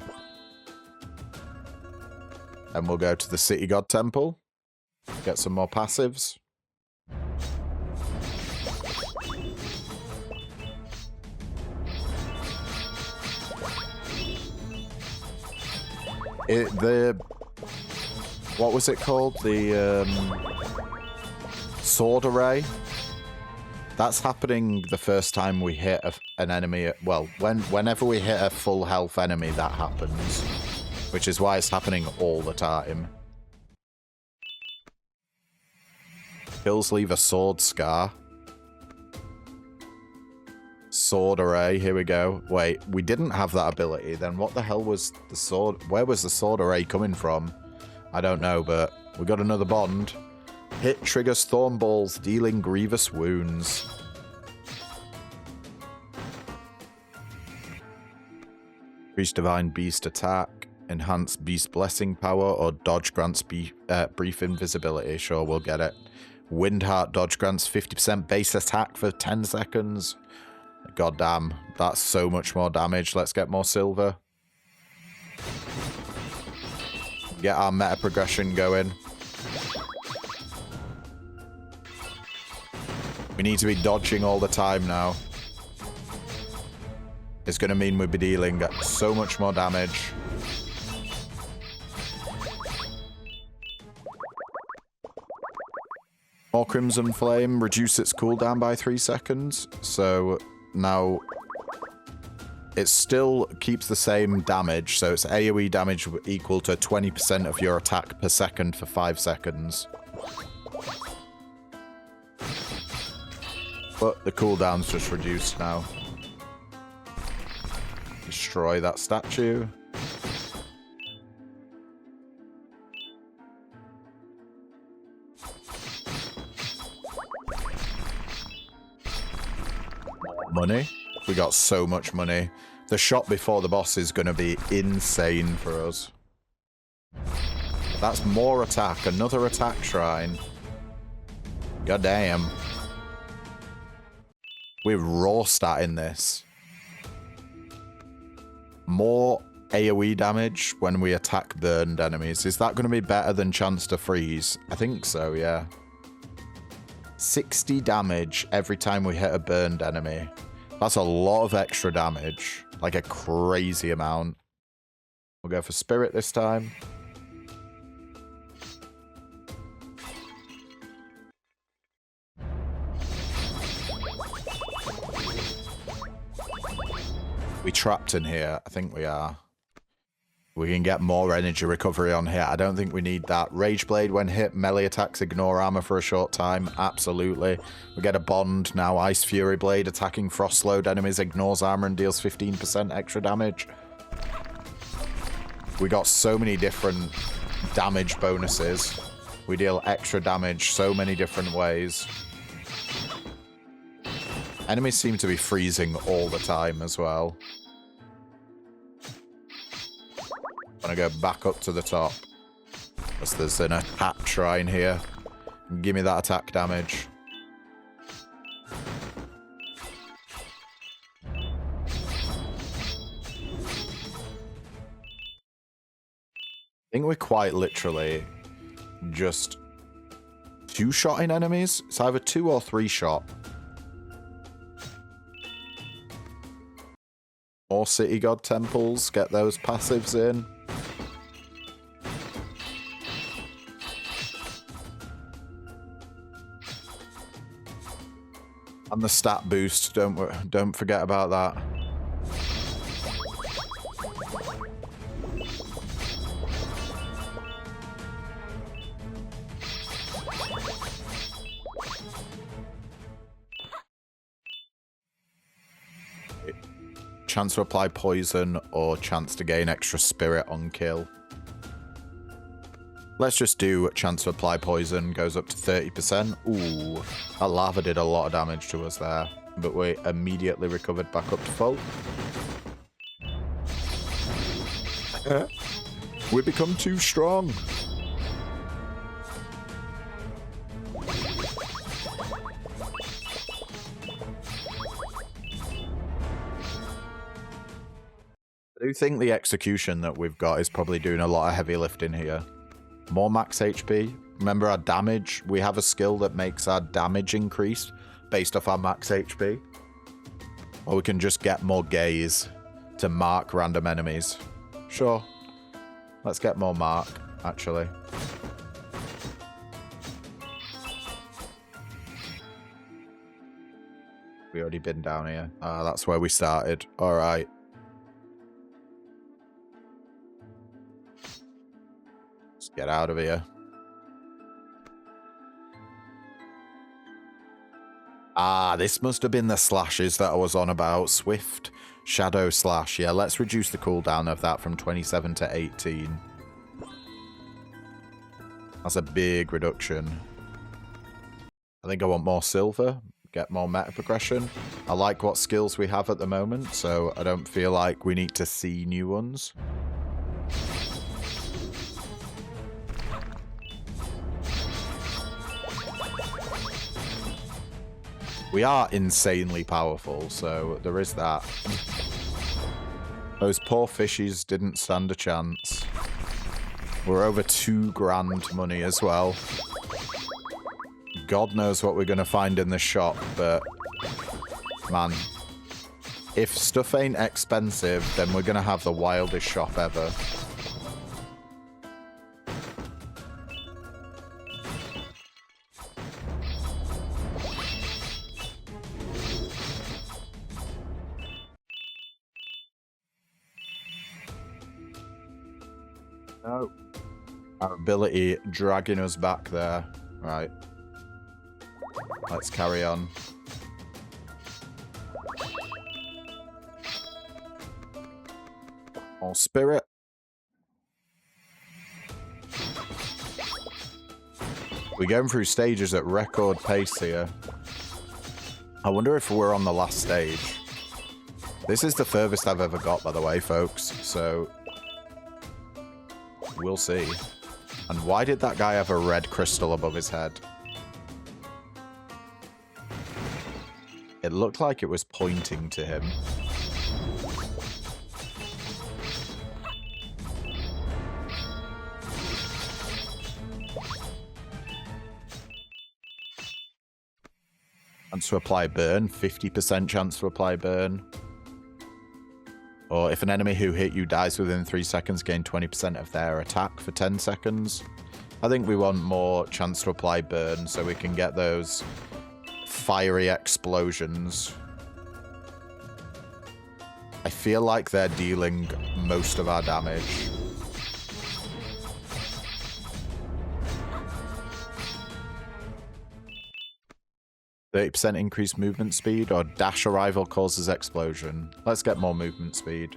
And we'll go to the City God Temple. Get some more passives. What was it called? The sword array. That's happening the first time we hit an enemy. Well, whenever we hit a full health enemy, that happens. Which is why it's happening all the time. Kills leave a sword scar. Sword array, here we go. Wait, we didn't have that ability. Then what the hell was the sword? Where was the sword array coming from? I don't know, but we got another bond. Hit triggers thorn balls, dealing grievous wounds. Increase divine beast attack. Enhance beast blessing power, or dodge grants brief invisibility. Sure, we'll get it. Windheart dodge grants 50% base attack for 10 seconds. God damn, that's so much more damage. Let's get more silver. Get our meta progression going. We need to be dodging all the time now. It's going to mean we'll be dealing so much more damage. More Crimson Flame, reduce its cooldown by 3 seconds. So now it still keeps the same damage. So it's AoE damage equal to 20% of your attack per second for 5 seconds. But the cooldown's just reduced now. Destroy that statue. money. We got so much money. The shop before the boss is going to be insane for us. That's more attack. Another attack shrine. God damn. We're raw statting this. More AoE damage when we attack burned enemies. Is that going to be better than chance to freeze? I think so, yeah. 60 damage every time we hit a burned enemy. That's a lot of extra damage. Like a crazy amount. We'll go for spirit this time. We trapped in here? I think we are. We can get more energy recovery on here. I don't think we need that. Rage Blade, when hit, melee attacks ignore armor for a short time. Absolutely. We get a bond now. Ice Fury Blade, attacking frost-slowed enemies, ignores armor and deals 15% extra damage. We got so many different damage bonuses. We deal extra damage so many different ways. Enemies seem to be freezing all the time as well. I'm gonna go back up to the top. Because there's an attack shrine here. Give me that attack damage. I think we're quite literally just two-shotting enemies. It's either 2 or 3 shot. More City God temples. Get those passives in. And the stat boost, don't forget about that. Chance to apply poison or chance to gain extra spirit on kill. Let's just do chance to apply poison, goes up to 30%. Ooh, that lava did a lot of damage to us there, but we immediately recovered back up to full. We become too strong. I do think the execution that we've got is probably doing a lot of heavy lifting here. More max HP. Remember our damage? We have a skill that makes our damage increase based off our max HP. Or we can just get more gaze to mark random enemies. Sure. Let's get more mark, actually. We already been down here. Ah, that's where we started. Alright. Get out of here. Ah, this must have been the slashes that I was on about. Swift Shadow Slash. Yeah, let's reduce the cooldown of that from 27 to 18. That's a big reduction. I think I want more silver. Get more meta progression. I like what skills we have at the moment, so I don't feel like we need to see new ones. We are insanely powerful, so there is that. Those poor fishies didn't stand a chance. We're over 2 grand money as well. God knows what we're going to find in the shop, but man, if stuff ain't expensive, then we're going to have the wildest shop ever. No. Our ability dragging us back there. Right. Let's carry on. More spirit. We're going through stages at record pace here. I wonder if we're on the last stage. This is the furthest I've ever got, by the way, folks. So we'll see. And why did that guy have a red crystal above his head? It looked like it was pointing to him. Chance to apply burn, 50% chance to apply burn. Or if an enemy who hit you dies within 3 seconds, gain 20% of their attack for 10 seconds. I think we want more chance to apply burn so we can get those fiery explosions. I feel like they're dealing most of our damage. %30 increased movement speed, or dash arrival causes explosion. Let's get more movement speed.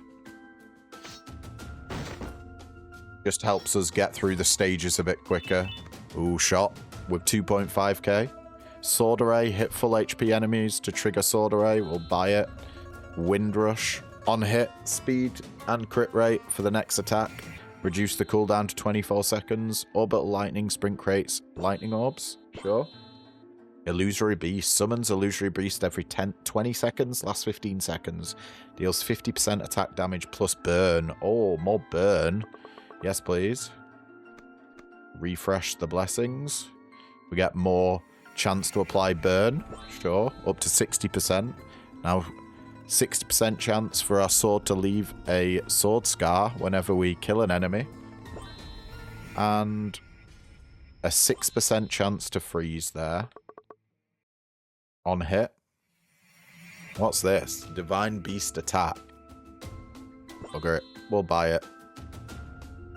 Just helps us get through the stages a bit quicker. Ooh, shot with 2.5k. Sword Array, hit full HP enemies to trigger Sword Array. We'll buy it. Wind Rush. On hit, speed and crit rate for the next attack. Reduce the cooldown to 24 seconds. Orbital Lightning Sprint creates lightning orbs. Sure. Illusory Beast. Summons Illusory Beast every 20 seconds, lasts 15 seconds. Deals 50% attack damage plus burn. Oh, more burn. Yes, please. Refresh the blessings. We get more chance to apply burn. Sure. Up to 60%. Now, 60% chance for our sword to leave a sword scar whenever we kill an enemy. And a 6% chance to freeze there. On hit. What's this? Divine Beast attack. Bugger it. We'll buy it.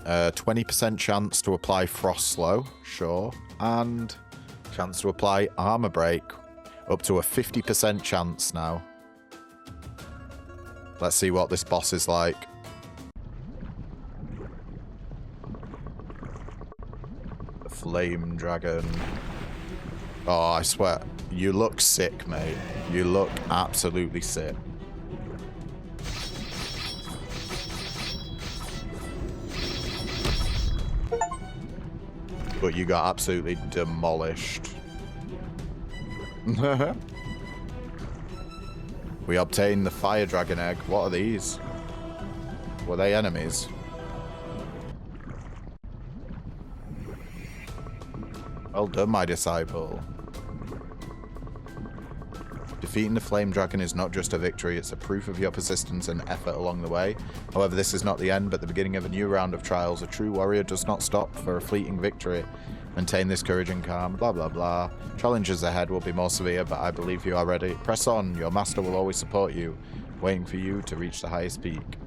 20% chance to apply Frost Slow. Sure. And chance to apply Armor Break. Up to a 50% chance now. Let's see what this boss is like. The Flame Dragon. Oh, I swear. You look sick, mate. You look absolutely sick. But you got absolutely demolished. We obtained the Fire Dragon Egg. What are these? Were they enemies? Well done, my disciple. Defeating the Flame Dragon is not just a victory, it's a proof of your persistence and effort along the way. However, this is not the end, but the beginning of a new round of trials. A true warrior does not stop for a fleeting victory. Maintain this courage and calm, blah blah blah. Challenges ahead will be more severe, but I believe you are ready. Press on, your master will always support you, waiting for you to reach the highest peak.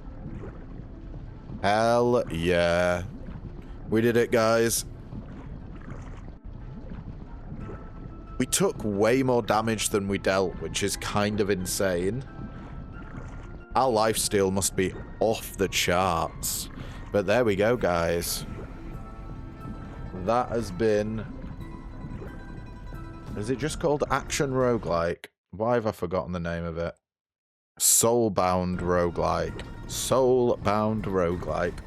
Hell yeah. We did it, guys. We took way more damage than we dealt, which is kind of insane. Our lifesteal must be off the charts. But there we go, guys. That has been... Is it just called Action Roguelike? Why have I forgotten the name of it? Soulbound Roguelike. Soulbound Roguelike.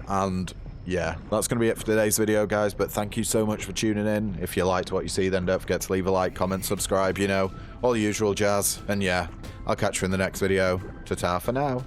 And... yeah, that's going to be it for today's video, guys, but thank you so much for tuning in. If you liked what you see, then don't forget to leave a like, comment, subscribe, you know, all the usual jazz. And yeah, I'll catch you in the next video. Ta-ta for now.